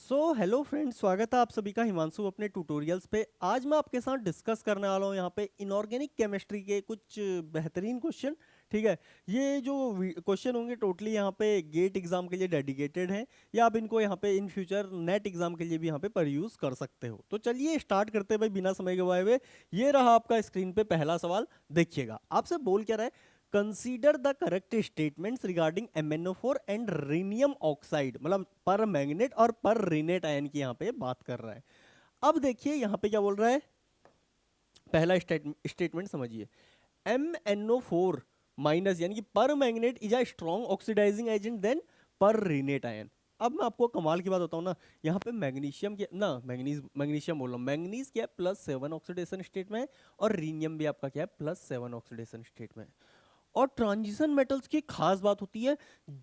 Hello friends, स्वागत है आप सभी का हिमांशु अपने ट्यूटोरियल्स पे। आज मैं आपके साथ डिस्कस करने वाला हूँ यहाँ पे इनऑर्गेनिक केमिस्ट्री के कुछ बेहतरीन क्वेश्चन। ठीक है, ये जो क्वेश्चन होंगे टोटली यहाँ पे गेट एग्जाम के लिए डेडिकेटेड हैं, या आप इनको यहाँ पे इन फ्यूचर नेट एग्जाम के लिए भी यहाँ पे पर यूज़ कर सकते हो। तो चलिए स्टार्ट करते हैं भाई, बिना समय गवाए हुए। ये रहा आपका स्क्रीन पे पहला सवाल। देखिएगा आपसे बोल क्या रहा है, consider the correct statements regarding MnO4 and rhenium oxide, मतलब पर मैग्नेट और पर रीनेट आयन की यहाँ पे बात कर रहा है। अब देखिए यहाँ पे क्या बोल रहा है, पहला स्टेटमेंट समझिए। MnO4 माइनस यानी कि permanganate is a strong oxidising agent than पर रीनेट आयन। अब मैं आपको कमाल की बात बताऊं ना, यहाँ पे मैग्नीशियम के ना मैग्नीशियम बोल रहा हूँ, मैग्नीज क्या है +7 ऑक्सीडेशन स्टेट में है, और रीनियम भी आपका क्या है +7 ऑक्सीडेशन स्टेट में है। और ट्रांजिशन मेटल्स की खास बात होती है,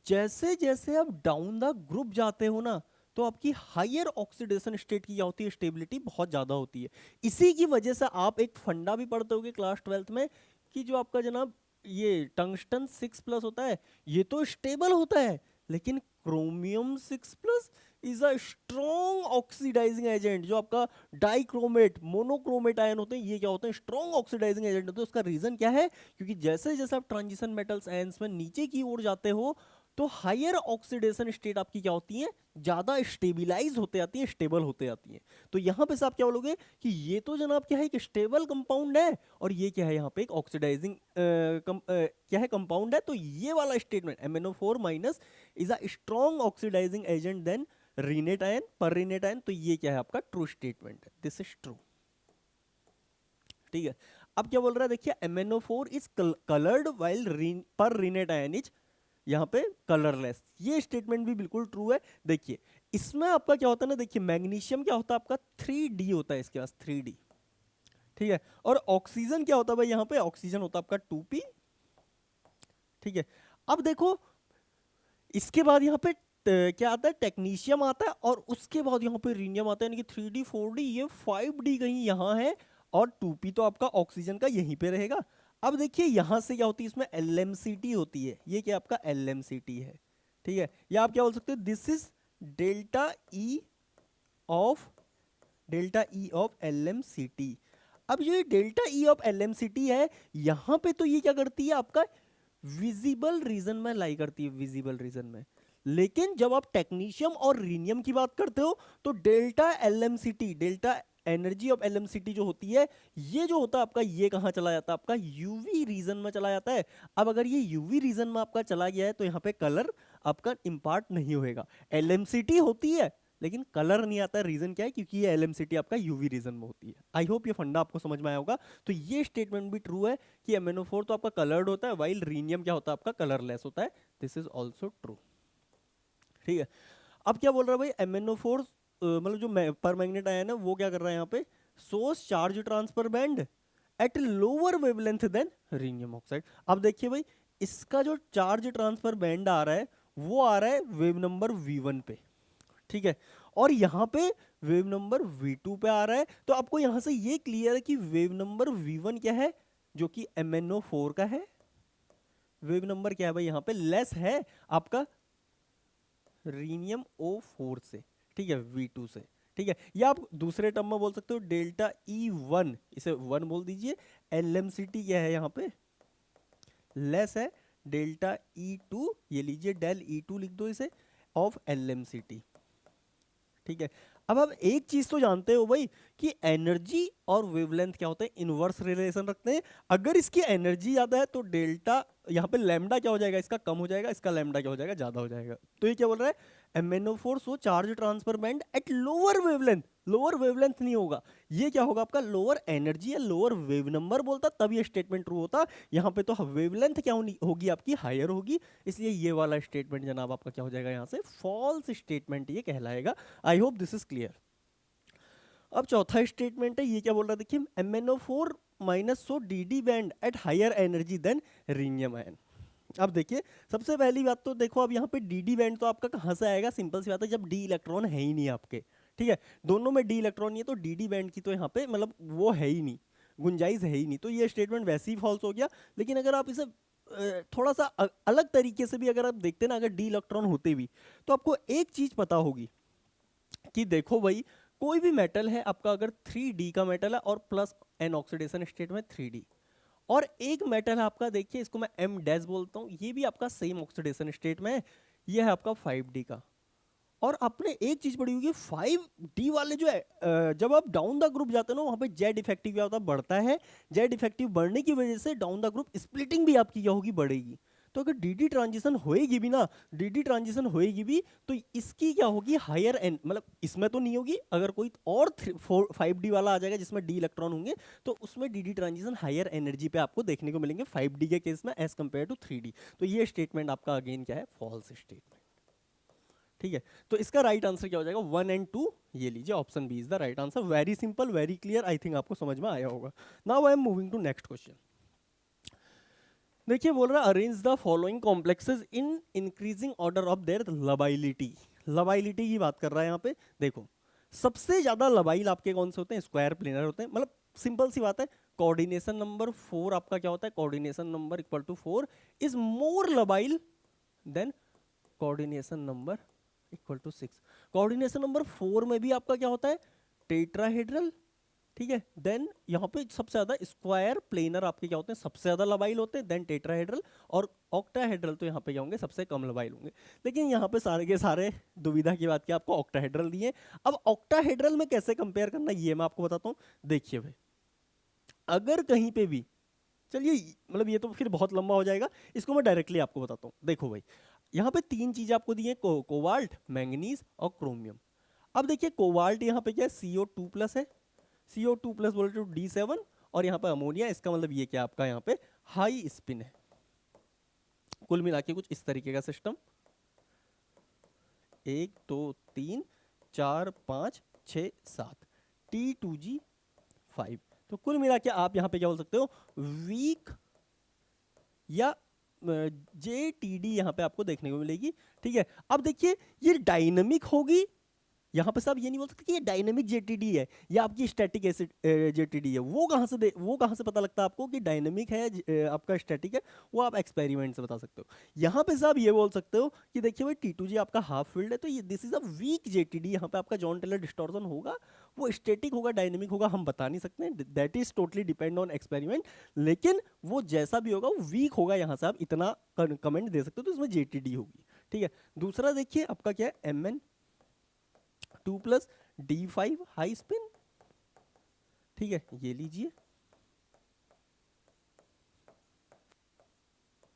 जैसे जैसे आप डाउन द ग्रुप जाते हो ना, तो आपकी हायर ऑक्सीडेशन स्टेट की क्या होती है, स्टेबिलिटी बहुत ज्यादा होती है। इसी की वजह से आप एक फंडा भी पढ़ते होगे क्लास 12th में, कि जो आपका जनाब ये टंगस्टन 6+ होता है, ये तो स्टेबल होता है, लेकिन chromium 6+ is a strong oxidising agent. जो आपका डाइक्रोमेट मोनोक्रोमेट आयन होते हैं, ये क्या होते हैं, स्ट्रॉन्ग ऑक्सीडाइजिंग एजेंट होते हैं। उसका रीजन क्या है, क्योंकि जैसे जैसे आप ट्रांजिशन मेटल्स आयंस में नीचे की ओर जाते हो, तो हायर ऑक्सीडेशन स्टेट आपकी क्या होती है, ज्यादा स्टेबिलाईज होते जाती है, स्टेबल होते जाती है। तो यहां पे से आप क्या बोलोगे कि ये तो जनाब क्या है, एक स्टेबल कंपाउंड है, और ये क्या है यहाँ पे एक ऑक्सीडाइजिंग क्या है, कंपाउंड है। तो ये वाला statement MnO4 minus is a strong oxidising agent then rhenate ion पर रीनेट आयन। तो ये क्या है आपका ट्रू स्टेटमेंट है, दिस इज ट्रू। ठीक है, अब क्या बोल रहा है, देखिए MnO4 इज कलर्ड वाइल पर रीनेट आयन इज यहाँ पे कलरलेस। ये स्टेटमेंट भी बिल्कुल ट्रू है। देखिए इसमें आपका क्या होता है ना, देखिए मैग्नीशियम क्या होता है आपका 3D होता है, इसके पास 3D। ठीक है, और ऑक्सीजन क्या होता है भाई, यहाँ पे ऑक्सीजन होता है आपका 2P। ठीक है, अब देखो इसके बाद यहाँ पे क्या आता है, टेक्नीशियम आता है, और उसके बाद यहाँ पे रीनियम आता है, यानी कि 3D 4D, ये 5D कहीं यहाँ है, और 2P तो आपका ऑक्सीजन का यहीं पे रहेगा। अब देखिए यहाँ से क्या होती है, इसमें LMCT होती है, ये क्या आपका LMCT है। ठीक है, या आप क्या बोल सकते हो, this is delta E of LMCT। अब ये डेल्टा ई ऑफ LMCT है, यहाँ पे तो ये क्या करती है आपका विजिबल रीजन में लाई करती है, विजिबल रीजन में। लेकिन जब आप टेक्नीशियम और रीनियम की बात करते हो, तो delta LMCT, delta energy of LMCT जो होती है, ये जो होता है आपका, ये कहाँ चला जाता है आपका, यूवी रीजन में चला जाता है। अब अगर ये यूवी रीजन में आपका चला गया है, तो यहाँ पे कलर आपका इंपार्ट नहीं होएगा। LMCT होती है लेकिन कलर नहीं आता है। रीजन क्या है, क्योंकि ये LMCT आपका यूवी रीजन में होती है। आई होप ये फंडा आपको समझ में आया होगा। तो ये स्टेटमेंट भी ट्रू है कि MnO4 तो आपका कलर्ड होता है, वाइल रीनियम क्या होता है आपका कलरलेस होता है। This is also true. ठीक है, अब क्या बोल रहा है भाई, MnO4 मतलब जो पर मैग्नेट आया है ना, वो क्या कर रहा है यहाँ पे, source charge transfer band at lower wavelength than rhenium oxide. अब देखिए भाई, इसका जो चार्ज ट्रांसफर बैंड आ रहा है, वो आ रहा है वेव नंबर V1 पे। ठीक है, और यहाँ पे वेव नंबर V2 पे आ रहा है। तो आपको यहाँ से ये क्लियर है कि वेव नंबर V1 क्या है, जो कि MnO4 का है। वेव नंबर क्या है भाई, यहाँ पे लेस है आपका रीनियम O4 से। ठीक है, V2 से। ठीक है, या आप दूसरे टर्म में बोल सकते हो डेल्टा E1, इसे 1 बोल दीजिए। LMCT क्या है यहाँ पे, लेस है। डेल्टा E2, ये लीजिए डेल E2 लिख दो इसे, ऑफ LMCT। ठीक है, अब आप एक चीज तो जानते हो भाई, कि एनर्जी और वेवलेंथ क्या होते हैं, इनवर्स रिलेशन रखते हैं। अगर इसकी एनर्जी ज्यादा है, तो डेल्टा यहाँ पे लैम्डा क्या हो जाएगा, इसका कम हो जाएगा, इसका लैम्डा क्या हो जाएगा, ज्यादा हो जाएगा। तो ये क्या बोल रहा है, MnO4 so charge transfer band at lower wavelength. Lower wavelength नहीं होगा, ये क्या होगा आपका लोअर एनर्जी या लोअर वेव नंबर बोलता, तब ये स्टेटमेंट ट्रू होता। यहाँ पे तो वेवलेंथ क्या होगी आपकी, हायर होगी। इसलिए ये वाला स्टेटमेंट जनाब आपका क्या हो जाएगा, यहाँ से फॉल्स स्टेटमेंट ये कहलाएगा। आई होप दिस इज क्लियर। अब चौथा स्टेटमेंट है, ये क्या बोल रहा है, देखिए MnO4 minus so DD band at higher energy than rhenium ion. अब देखिए सबसे पहली बात तो देखो, अब यहाँ पे DD बैंड तो आपका कहाँ से आएगा, सिंपल सी बात है, जब D इलेक्ट्रॉन है ही नहीं आपके। ठीक है, दोनों में D इलेक्ट्रॉन नहीं है, तो DD बैंड की तो यहाँ पे मतलब वो है ही नहीं, गुंजाइश है ही नहीं। तो ये स्टेटमेंट वैसे ही फॉल्स हो गया। लेकिन अगर आप इसे थोड़ा सा अलग तरीके से भी अगर आप देखते ना, अगर D इलेक्ट्रॉन होते भी, तो आपको एक चीज पता होगी कि देखो भाई कोई भी मेटल है आपका, अगर 3D का मेटल है और प्लस एन ऑक्सीडेशन स्टेट में 3D, और एक मेटल है आपका, देखिए इसको मैं एम डैश बोलता हूँ, ये भी आपका सेम ऑक्सीडेशन स्टेट में है, ये है आपका 5D का। और आपने एक चीज पढ़ी होगी 5D वाले जो है, जब आप डाउन द ग्रुप जाते हो ना, वहां पे जेड इफेक्टिव क्या होता है, बढ़ता है। जेड इफेक्टिव बढ़ने की वजह से डाउन द ग्रुप स्प्लिटिंग भी आपकी क्या होगी, बढ़ेगी। तो अगर डीडी ट्रांजिशन होएगी भी ना, डीडी ट्रांजिशन होएगी भी, तो इसकी क्या होगी, हायर एन, मतलब इसमें तो नहीं होगी, अगर कोई और 5D वाला आ जाएगा जिसमें डी इलेक्ट्रॉन होंगे, तो उसमें डीडी ट्रांजिशन हायर एनर्जी पे आपको देखने को मिलेंगे 5D के केस में एज कंपेयर टू 3D। तो ये स्टेटमेंट आपका अगेन क्या है, फॉल्स स्टेटमेंट। ठीक है, तो इसका राइट आंसर क्या हो जाएगा, 1 और 2, ये लीजिए option B is the right answer. Very simple, very clear, I think आपको समझ में आया होगा। Now I am moving to next question. देखिए बोल रहा है arrange the following complexes in increasing order of their lability. Lability की बात कर रहा है यहाँ पे। देखो सबसे ज्यादा लबाइल आपके कौन से होते हैं, स्क्वायर प्लेनर होते हैं। मतलब सिंपल सी बात है, कोऑर्डिनेशन नंबर 4 आपका क्या होता है, coordination number equal to 4 is more labile than coordination number equal to 6। Coordination number 4 में भी आपका क्या होता है, टेट्राहेड्रल। ठीक है, देन यहाँ पे सबसे ज्यादा स्क्वायर प्लेनर आपके क्या होते हैं, सबसे ज्यादा लबाइल होते हैं, देन टेट्राहेड्रल और ऑक्टाहेड्रल तो यहाँ पे क्या होंगे, सबसे कम लबाइल होंगे। लेकिन यहाँ पे सारे के सारे दुविधा की बात की, आपको ऑक्टाहेड्रल दिए। अब ऑक्टाहेड्रल में कैसे कंपेयर करना, ये मैं आपको बताता हूँ। देखिए भाई, अगर कहीं पे भी, चलिए मतलब ये तो फिर बहुत लंबा हो जाएगा, इसको मैं डायरेक्टली आपको बताता हूँ। देखो भाई यहाँ पे 3 चीजें आपको दी है, कोबाल्ट, मैंगनीज और क्रोमियम। अब देखिए कोबाल्ट यहाँ पे क्या है, CO2+ है, CO2+ बोले तो D7, और यहाँ पे अमोनिया, इसका मतलब ये क्या आपका यहाँ पे हाई स्पिन है। कुल मिला के कुछ इस तरीके का सिस्टम, 1 2 3 4 5 6 7, T2G5। तो कुल मिला के आप यहाँ पे क्या बोल सकते हो, वीक या JTD यहाँ पे आपको देखने को मिलेगी। ठीक है, अब देखिए ये डायनेमिक होगी, यहाँ पे साहब ये नहीं बोल सकते कि ये डायनेमिक JTD है या आपकी स्टैटिक एसिड JTD है। वो कहाँ से पता लगता है आपको कि डायनेमिक है आपका स्टैटिक है, वो आप एक्सपेरिमेंट से बता सकते हो। यहाँ पे साहब ये बोल सकते हो कि देखिए भाई T2G आपका हाफ फील्ड है, तो ये this is a weak JTD। यहाँ पे आपका जॉन टेलर डिस्टॉर्शन होगा, वो स्टैटिक होगा डायनेमिक होगा हम बता नहीं सकते, that is totally depend on experiment. लेकिन वो जैसा भी होगा वो वीक होगा, यहाँ से आप इतना कमेंट दे सकते हो, तो इसमें JTD होगी। ठीक है, दूसरा देखिए आपका क्या है, Mn2+D5 हाई स्पिन। ठीक है, ये लीजिए,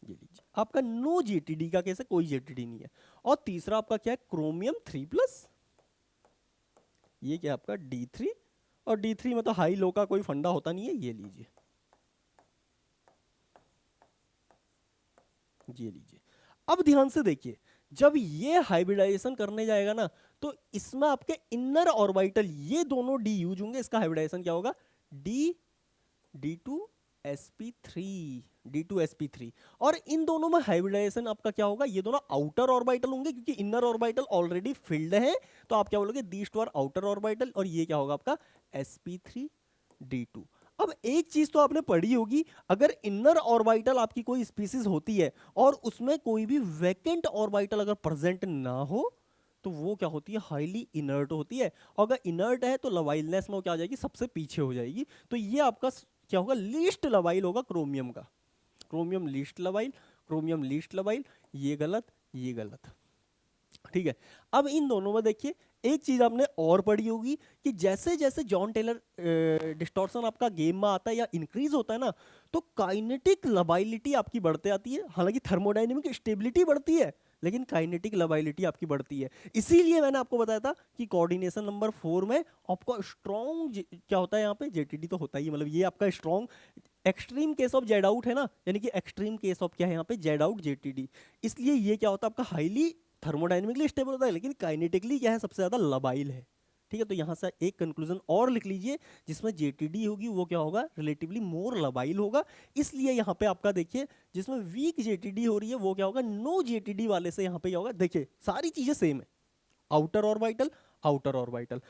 ये लीजिए आपका नो JTD का केस है, कोई JTD नहीं है। और तीसरा आपका क्या है, क्रोमियम 3+, ये क्या आपका D3, और D3 में तो हाई लो का कोई फंडा होता नहीं है, ये लीजिए, ये लीजिए। अब ध्यान से देखिए, जब ये हाइब्रिडाइजेशन करने जाएगा ना, तो इसमें आपके इनर ऑर्बिटल ये दोनों डी यूज होंगे, इसका हाइब्रिडाइजेशन क्या होगा, डी D2sp3, D2sp3। और इन दोनों में हाइब्रिडाइजेशन आपका क्या होगा, ये दोनों आउटर ऑर्बिटल होंगे, क्योंकि इनर ऑर्बिटल ऑलरेडी फिल्ड है, तो आप क्या बोलोगे, these two are outer orbital, और ये क्या होगा आपका sp3d2। अब एक चीज तो आपने पढ़ी होगी, अगर इनर ऑर्बिटल आपकी कोई स्पीसीज होती है और उसमें कोई भी वैकेंट ऑर्बिटल अगर प्रेजेंट ना हो, तो वो क्या होती है, हाईली इनर्ट होती है। और अगर इनर्ट है तो लवाइलनेस में वो क्या हो जाएगी, सबसे पीछे हो जाएगी। तो ये आपका क्या होगा, लीस्ट लवाइल होगा क्रोमियम का, क्रोमियम लीस्ट लवाइल, क्रोमियम लीस्ट लवाइल, ये गलत, ये गलत। ठीक है, अब इन दोनों में देखिए एक चीज आपने और पढ़ी होगी कि जैसे जैसे जॉन टेलर डिस्टॉर्शन आपका गेम में आता है या इंक्रीज होता है ना, तो काइनेटिक लबाइलिटी आपकी बढ़ते आती है। हालांकि थर्मोडायनेमिक स्टेबिलिटी बढ़ती है, लेकिन काइनेटिक लबाइलिटी आपकी बढ़ती है। इसीलिए मैंने आपको बताया था कि कोऑर्डिनेशन नंबर 4 में आपका स्ट्रॉन्ग क्या होता है, यहाँ पे JTD तो होता ही, मतलब ये आपका strong extreme case of Z out है ना, यानी कि एक्सट्रीम केस ऑफ क्या है यहाँ पे, जेड आउट JTD। इसलिए ये क्या होता है आपका हाईली थर्मोडायनेमिकली स्टेबल होता है, लेकिन काइनेटिकली क्या है, सबसे ज्यादा लबाइल है। ठीक है, तो यहां से एक कंक्लूजन और लिख लीजिए, जिसमें JTD होगी वो क्या होगा, रिलेटिवली मोर लबाइल होगा। इसलिए यहाँ पे आपका देखिए, जिसमें वीक JTD हो रही है वो क्या होगा, नो JTD वाले से यहाँ पे क्या होगा, देखिए सारी चीजें सेम है, आउटर ऑर्बिटल, आउटर ऑर्बिटल,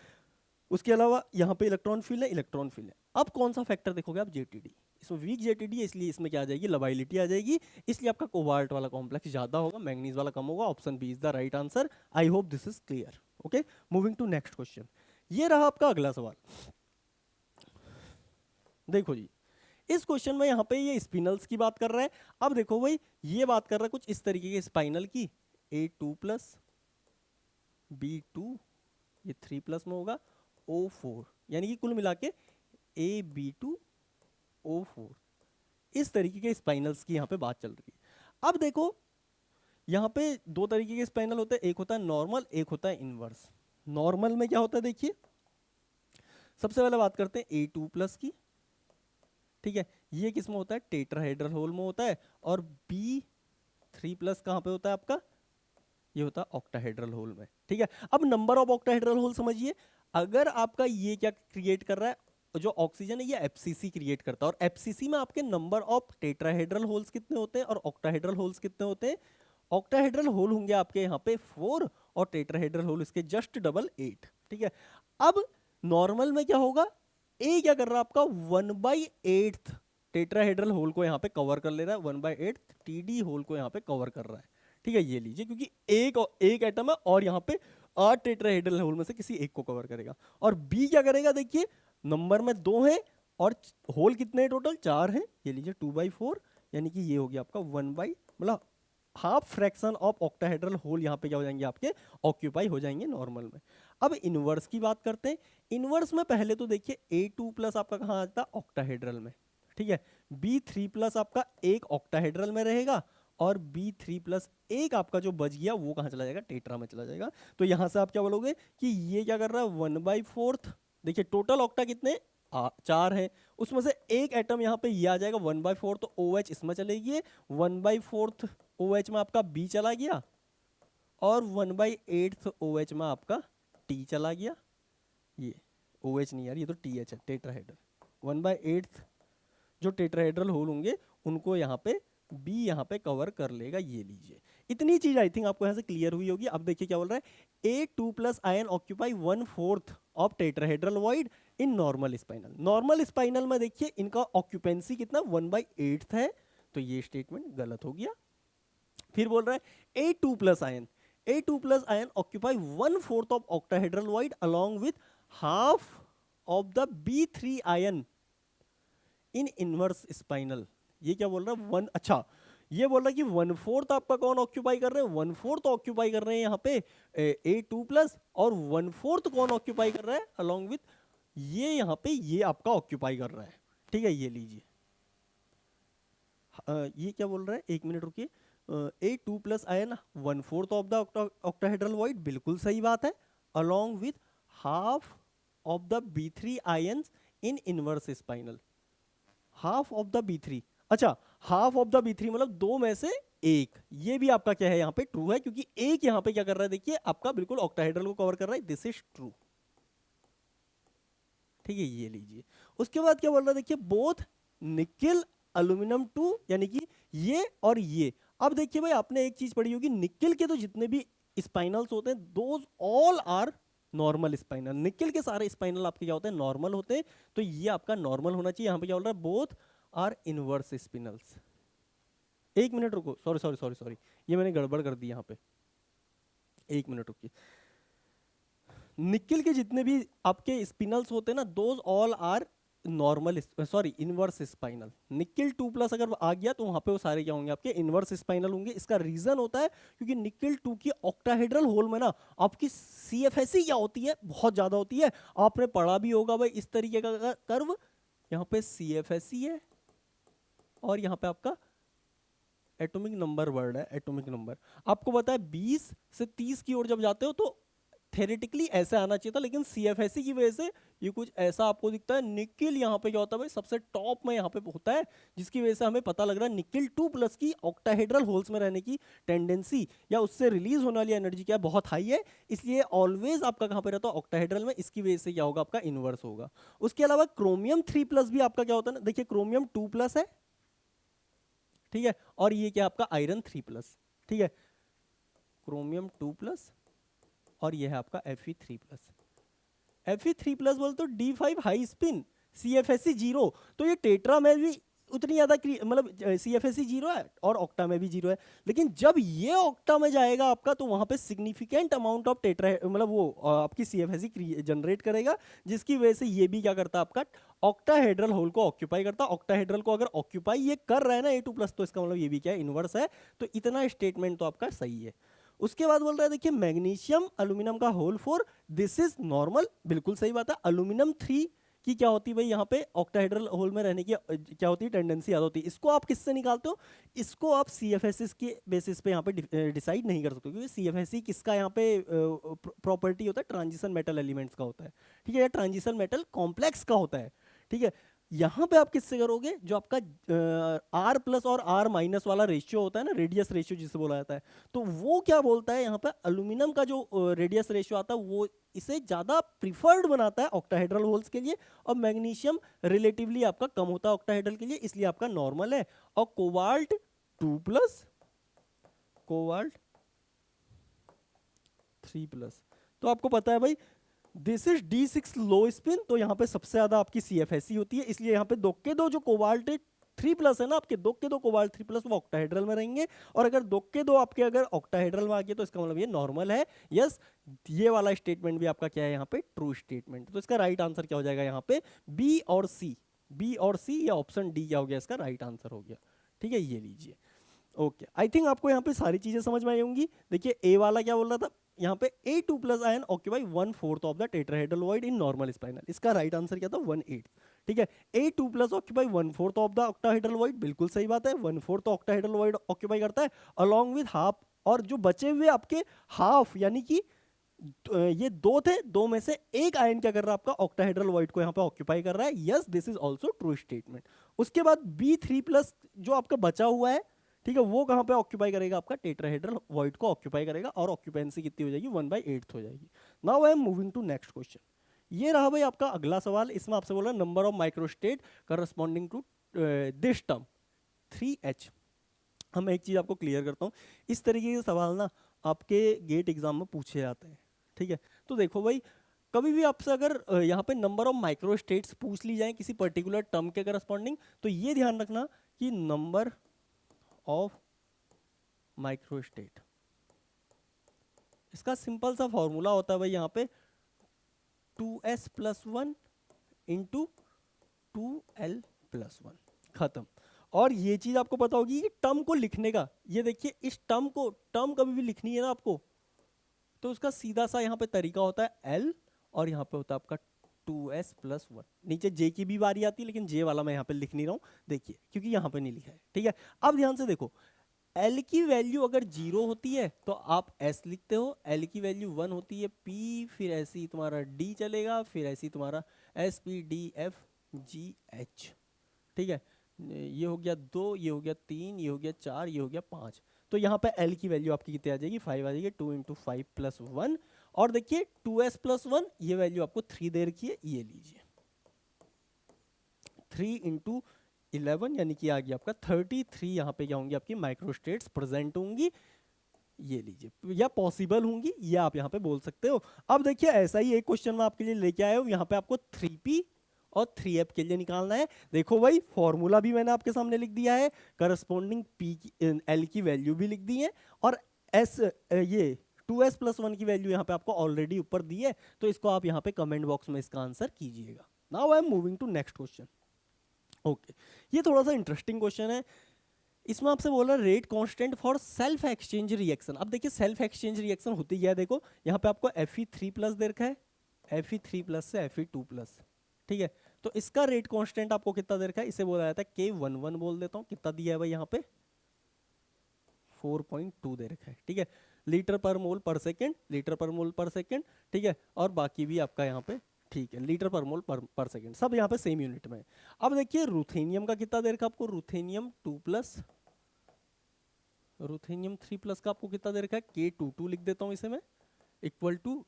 उसके अलावा यहाँ पे इलेक्ट्रॉन फील्ड है, इलेक्ट्रॉन फील्ड है। अब कौन सा फैक्टर देखोगे आप, JTD। इसमें वीक JTD है, इसलिए इसमें क्या आ जाएगी, लबाइलिटी आ जाएगी, इसलिए आपका कोबाल्ट वाला कॉम्प्लेक्स ज्यादा होगा, मैंगनीज वाला कम होगा। Option B is the right answer. I hope this is clear. Okay, moving to next question. ये रहा आपका अगला सवाल। देखो जी, इस क्वेश्चन में यहाँ पे ये स्पिनल्स की बात कर रहा है। अब देखो भाई, ये बात कर रहा है कुछ इस तरीके के स्पाइनल की, A2 प्लस B2, ये 3 प्लस में होगा O4, यानी कि कुल मिला के AB2O4, इस तरीके के स्पाइनल्स की यहाँ पे बात चल रही है। अब देखो यहाँ पे दो तरीके के स्पाइनल होते हैं, एक होता है नॉर्मल, एक होता है इनवर्स। नॉर्मल में क्या होता है देखिए, सबसे पहले बात करते हैं A2 प्लस की, ठीक है, ये किस में होता है, टेट्राहेड्रल होल में होता है। और B3 प्लस कहाँ पे होता है आपका, ये होता है ऑक्टाहेड्रल होल में, ठीक है। अब नंबर ऑफ ऑक्टाहेड्रल होल समझिए, अगर आपका ये क्या क्रिएट कर रहा है, जो ऑक्सीजन है ये एफसीसी क्रिएट करता है, और एफसीसी में आपके नंबर ऑफ टेट्राहेड्रल होल्स कितने होते हैं और ऑक्टाहेड्रल होल्स कितने होते हैं। ऑक्टाहेड्रल होल होंगे आपके यहाँ पे 4 और टेट्राहेड्रल होल इसके जस्ट डबल 8, ठीक है। अब नॉर्मल में क्या होगा, ए क्या कर रहा है आपका 1/8 टेट्राहेड्रल होल को यहाँ पे कवर कर ले रहा है, 1/8 टीडी होल को यहाँ पे कवर कर रहा है, ठीक है। ये लीजिए, क्योंकि एक एटम है और यहाँ पे 8 टेट्राहेड्रल होल में से किसी एक को कवर करेगा। और बी क्या करेगा, देखिए नंबर में 2 है और होल कितने हैं टोटल, 4 हैं, ये लीजिए 2/4, यानी कि ये हो गया आपका 1 मतलब half fraction of octahedral hole यहाँ पे क्या हो जाएंगे आपके, ऑक्यूपाई हो जाएंगे नॉर्मल में। अब इनवर्स की बात करते हैं। इनवर्स में पहले तो देखिए A2 प्लस आपका कहाँ आता है, ऑक्टाहेड्रल में, ठीक है। B3 प्लस आपका एक ऑक्टाहेड्रल में रहेगा, और B3 प्लस एक आपका जो बच गया वो कहाँ चला जाएगा, टेट्रा में चला जाएगा। तो यहाँ से आप क्या बोलोगे कि ये क्या कर रहा है 1/4, देखिए टोटल ऑक्टा कितने 4 है, उसमें से एक एटम यहाँ पे ये आ जाएगा 1/4, तो OH इसमें चलेगी, 1/4 OH में आपका B चला गया, और 1/8 OH में आपका T चला गया। ये OH नहीं यार, ये तो TH है, टेट्राहेड्रल। 1/8 जो टेट्राहेड्रल होल होंगे उनको यहाँ पे B यहाँ पे कवर कर लेगा, ये लीजिए। इतनी चीज आई थिंक आपको यहाँ से क्लियर हुई होगी। अब देखिए क्या बोल रहा है, A2 plus ion occupy 1/4 of tetrahedral void in normal spinal. Normal spinal में देखिए इनका ऑक्यूपेंसी कितना 1/8 है, तो ये स्टेटमेंट गलत हो गया। फिर बोल रहा है A2 plus ion occupy 1/4 of octahedral void along with half of the B3 ion in inverse spinal. ये क्या बोल रहा है, अच्छा ये बोल रहा है कि 1/4 आपका कौन ऑक्यूपाई कर रहे हैं, 1/4 ऑक्यूपाई कर रहे हैं यहाँ पे A2 प्लस, और 1/4 कौन ऑक्यूपाई कर रहा है अलॉन्ग विथ, ये यहाँ पे ये आपका ऑक्यूपाई कर रहा है, ठीक है। ये लीजिए, ये क्या बोल रहा है, एक मिनट रुकिए, A2 plus ion 1/4 of the octahedral void, बिल्कुल सही बात है, along with half of the B3 ions in inverse spinal. Half of the B3, अच्छा हाफ ऑफ द B3 मतलब 2 में से 1, ये भी आपका क्या है यहाँ पे ट्रू है, क्योंकि एक यहाँ पे क्या कर रहा है, देखिए आपका बिल्कुल ऑक्टाहेड्रल को कवर कर रहा है, दिस इज ट्रू, ठीक है। ये लीजिए, उसके बाद क्या बोल रहा है, देखिए बोथ निकिल एल्यूमिनियम 2, यानी कि ये और ये। अब देखिए भाई, आपने एक चीज पढ़ी होगी, निकिल के तो जितने भी स्पाइनल्स होते हैं those all are normal spinel. Nickel के सारे स्पाइनल आपके क्या होते हैं, नॉर्मल होते हैं, तो ये आपका नॉर्मल होना चाहिए। यहाँ पे क्या बोल रहा है, बोथ आर इनवर्स स्पिनल्स। एक मिनट रुको, सॉरी सॉरी सॉरी सॉरी, ये मैंने गड़बड़ कर दी यहाँ पे, एक मिनट रुकिए। निकिल के जितने भी आपके स्पिनल्स होते हैं ना, those all are normal, sorry inverse spinel. Nickel 2 plus अगर आ गया तो वहां पे वो सारे क्या होंगे, आपके इनवर्स स्पाइनल होंगे। इसका रीजन होता है क्योंकि निकिल 2 की ऑक्टाहेड्रल होल में ना आपकी CFSE क्या होती है, बहुत ज्यादा होती है। आपने पढ़ा भी होगा भाई, इस तरीके का कर्व, यहाँ पे CFSE है और यहाँ पे आपका एटॉमिक नंबर वर्ड है, एटॉमिक नंबर। आपको पता है 20 से 30 की ओर जब जाते हो तो थेरेटिकली ऐसे आना चाहिए था, लेकिन CFSE की वजह से ये कुछ ऐसा आपको दिखता है। निकिल यहाँ पे क्या होता है भाई, सबसे टॉप में यहाँ पे होता है, जिसकी वजह से हमें पता लग रहा है निकिल 2 प्लस की ऑक्टाहेड्रल होल्स में रहने की टेंडेंसी या उससे रिलीज होने वाली एनर्जी क्या बहुत हाई है, इसलिए ऑलवेज आपका कहाँ पे रहता है, ऑक्टाहेड्रल में। इसकी वजह से क्या होगा, आपका इनवर्स होगा। उसके अलावा क्रोमियम 3 प्लस भी आपका क्या होता है ना, देखिए क्रोमियम 2 प्लस है, ठीक है, और ये क्या आपका आयरन 3 प्लस, ठीक है, क्रोमियम 2 प्लस और ये है आपका Fe3 प्लस। Fe3 प्लस बोल तो D5 हाई स्पिन, CFSE 0, तो ये टेट्रा में भी उतनी ज़्यादा मतलब CFSE जीरो है और ऑक्टा में भी जीरो है, लेकिन जब ये ऑक्टा में जाएगा आपका तो वहाँ पे सिग्निफिकेंट अमाउंट ऑफ टेट्रा मतलब वो आपकी CFSE जनरेट करेगा, जिसकी वजह से ये भी क्या करता है आपका ऑक्टाहेड्रल होल को ऑक्यूपाई करता है। ऑक्टाहेड्रल को अगर ऑक्यूपाई ये कर रहा है ना A2+, तो इसका मतलब ये भी क्या है, इनवर्स है। तो इतना स्टेटमेंट तो आपका सही है। उसके बाद बोल रहा है देखिए मैग्नीशियम अल्यूमिनियम का होल 4 दिस इज नॉर्मल, बिल्कुल सही बात है। अल्यूमिनियम 3 की क्या होती है भाई यहाँ पे ऑक्टाहेड्रल होल में रहने की क्या होती है, टेंडेंसी याद होती है। इसको आप किससे निकालते हो, इसको आप CFSE के बेसिस पे यहाँ पे डिसाइड नहीं कर सकते, क्योंकि CFSE किसका यहाँ पे प्रॉपर्टी होता है, ट्रांजिशन मेटल एलिमेंट्स का होता है, ठीक है, या ट्रांजिशन मेटल कॉम्प्लेक्स का होता है, ठीक है। यहाँ पे आप किससे करोगे, जो आपका R+ और R- वाला रेशियो होता है ना, रेडियस रेशियो जिसे बोला जाता है, तो वो क्या बोलता है यहाँ पे, अल्यूमिनियम का जो रेडियस रेशियो आता है वो इसे ज़्यादा प्रिफर्ड बनाता है ऑक्टाहेड्रल होल्स के लिए, और मैग्नीशियम रिलेटिवली आपका कम होता है ऑक्टाहेड्रल के लिए, इसलिए आपका नॉर्मल है। और कोबाल्ट 2+, कोबाल्ट 3+, तो आपको पता है भाई this is D6 low spin, तो यहाँ पे सबसे ज्यादा आपकी CFSE होती है, इसलिए यहाँ पे दो के दो जो कोबाल्ट 3+ है ना आपके, दो के दो कोबाल्ट 3+ वो ऑक्टाहेड्रल में रहेंगे, और अगर दो के दो आपके अगर ऑक्टाहेड्रल में आ गए तो इसका मतलब ये नॉर्मल है। यस, ये वाला स्टेटमेंट भी आपका क्या है यहाँ पे, ट्रू स्टेटमेंट। तो इसका राइट आंसर क्या हो जाएगा यहाँ पे, बी और सी, या ऑप्शन डी क्या हो गया इसका राइट आंसर हो गया, ठीक है, ये लीजिए। ओके, आई थिंक आपको यहाँ पे सारी चीजें समझ में आई होंगी। देखिए ए वाला क्या बोल रहा था यहाँ पे, A2+ ion occupy 1/4 of the tetrahedral void in normal spinal, इसका राइट आंसर क्या था, 1/8, ठीक है। A2+ occupy 1/4 of the octahedral void, बिल्कुल सही बात है, 1/4 तो ऑक्टाहेड्रल वॉइड ऑक्यूपाई करता है, अलॉन्ग विद हाफ, और जो बचे हुए आपके हाफ यानी कि ये दो थे, दो में से एक आयन क्या कर रहा है आपका ऑक्टाहेड्रल वॉइड को यहाँ पे ऑक्यूपाई कर रहा है। Yes, this is also true statement. उसके बाद B3+ जो आपका बचा हुआ है, ठीक है, वो कहाँ पे ऑक्यूपाई करेगा, आपका टेट्राहेड्रल वॉइड को ऑक्यूपाई करेगा, और ऑक्यूपेंसी कितनी हो जाएगी, 1/8 हो जाएगी। Now I am moving to next question. ये रहा भाई आपका अगला सवाल, इसमें आपसे बोला number of microstate corresponding to this term 3H। हम एक चीज आपको क्लियर करता हूँ, इस तरीके के सवाल ना आपके गेट एग्जाम में पूछे जाते हैं, ठीक है। तो देखो भाई, कभी भी आपसे अगर यहाँ पे नंबर ऑफ माइक्रोस्टेट्स पूछ ली जाए किसी पर्टिकुलर टर्म के करस्पॉन्डिंग, तो ये ध्यान रखना कि नंबर ऑफ माइक्रोस्टेट, इसका सिंपल सा फॉर्मूला होता है भाई यहाँ पे 2S+1 इंटू 2L+1, खत्म। और ये चीज आपको पता होगी कि टर्म को लिखने का, ये देखिए इस टर्म को, टर्म कभी भी लिखनी है ना आपको, तो उसका सीधा सा यहाँ पे तरीका होता है L, और यहाँ पे होता है आपका 2S+1। नीचे J की भी बारी आती है, लेकिन J वाला मैं यहाँ पे लिख नहीं रहा हूँ, देखिए क्योंकि यहाँ पे नहीं लिखा है, ठीक है। अब ध्यान से देखो, L की वैल्यू अगर 0 होती है तो आप S लिखते हो, L की वैल्यू 1 होती है P, फिर ऐसे ही तुम्हारा D चलेगा, फिर ऐसे ही तुम्हारा SPDFGH, ठीक है। ये हो गया 2, ये हो गया 3, ये हो गया 4, ये हो गया 5। तो यहाँ पे L की वैल्यू आपकी कितनी आ जाएगी, 5 आ जाएगी, 2 × 5 + 1, और देखिए 2S+1 ये वैल्यू आपको 3 दे रखी है, ये लीजिए 3 × 11 यानी कि आ गया आपका 33, यहाँ पे क्या होंगी आपकी माइक्रोस्टेट्स प्रेजेंट होंगी, ये लीजिए, या पॉसिबल होंगी, ये आप यहाँ पे बोल सकते हो। अब देखिए ऐसा ही एक क्वेश्चन मैं आपके लिए लेके आया हूँ, यहाँ पे आपको 3P और 3F के लिए निकालना है। देखो भाई फॉर्मूला भी मैंने आपके सामने लिख दिया है, करस्पॉन्डिंग P की L की वैल्यू भी लिख दी है, और S ये 2S+1 की वैल्यू यहाँ पे आपको ऑलरेडी ऊपर दी है, तो इसको आप यहाँ पे कमेंट बॉक्स में इसका आंसर कीजिएगा। Now I am moving to next question. Okay, ये थोड़ा सा इंटरेस्टिंग क्वेश्चन है। इसमें आपसे बोला rate constant for self exchange reaction. अब देखिए सेल्फ एक्सचेंज रिएक्शन होती क्या है, देखो यहाँ पे आपको Fe3+ दे रखा है, Fe3+ से Fe2+, ठीक है। तो इसका रेट कांस्टेंट आपको कितना दे रखा है, इसे बोला जाता है K11 बोल देता हूँ, कितना दिया है भाई यहाँ पे 4.2 दे रखा है, ठीक है, लीटर पर मोल पर सेकेंड, लीटर पर मोल पर सेकेंड, ठीक है, और बाकी भी आपका यहाँ पे ठीक है लीटर पर मोल पर सेकेंड, सब यहाँ पे सेम यूनिट में है। अब देखिए रुथेनियम का कितना दे रखा है आपको, रुथेनियम 2+, रुथेनियम 3+ का आपको कितना दे रखा है, K22 लिख देता हूँ इसे मैं, इक्वल टू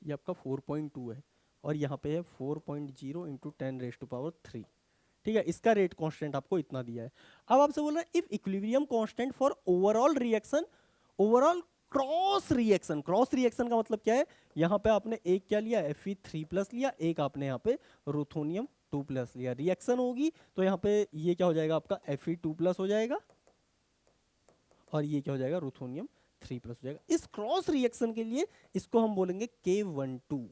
ये आपका 4.2 है, और यहाँ पे है 4.0 × 10⁻3, ठीक है। इसका रेट कांस्टेंट आपको इतना दिया है। अब आपसे बोल रहा है if equilibrium constant for overall reaction, overall cross reaction, cross reaction का मतलब क्या है, यहाँ पे आपने एक क्या लिया Fe3+ लिया, एक आपने यहाँ पे रुथोनियम टू प्लस लिया, रिएक्शन होगी तो यहाँ पे ये क्या हो जाएगा आपका Fe2+ हो जाएगा और ये क्या हो जाएगा रुथोनियम 3+ हो जाएगा। इस क्रॉस रिएक्शन के लिए इसको हम बोलेंगे K12।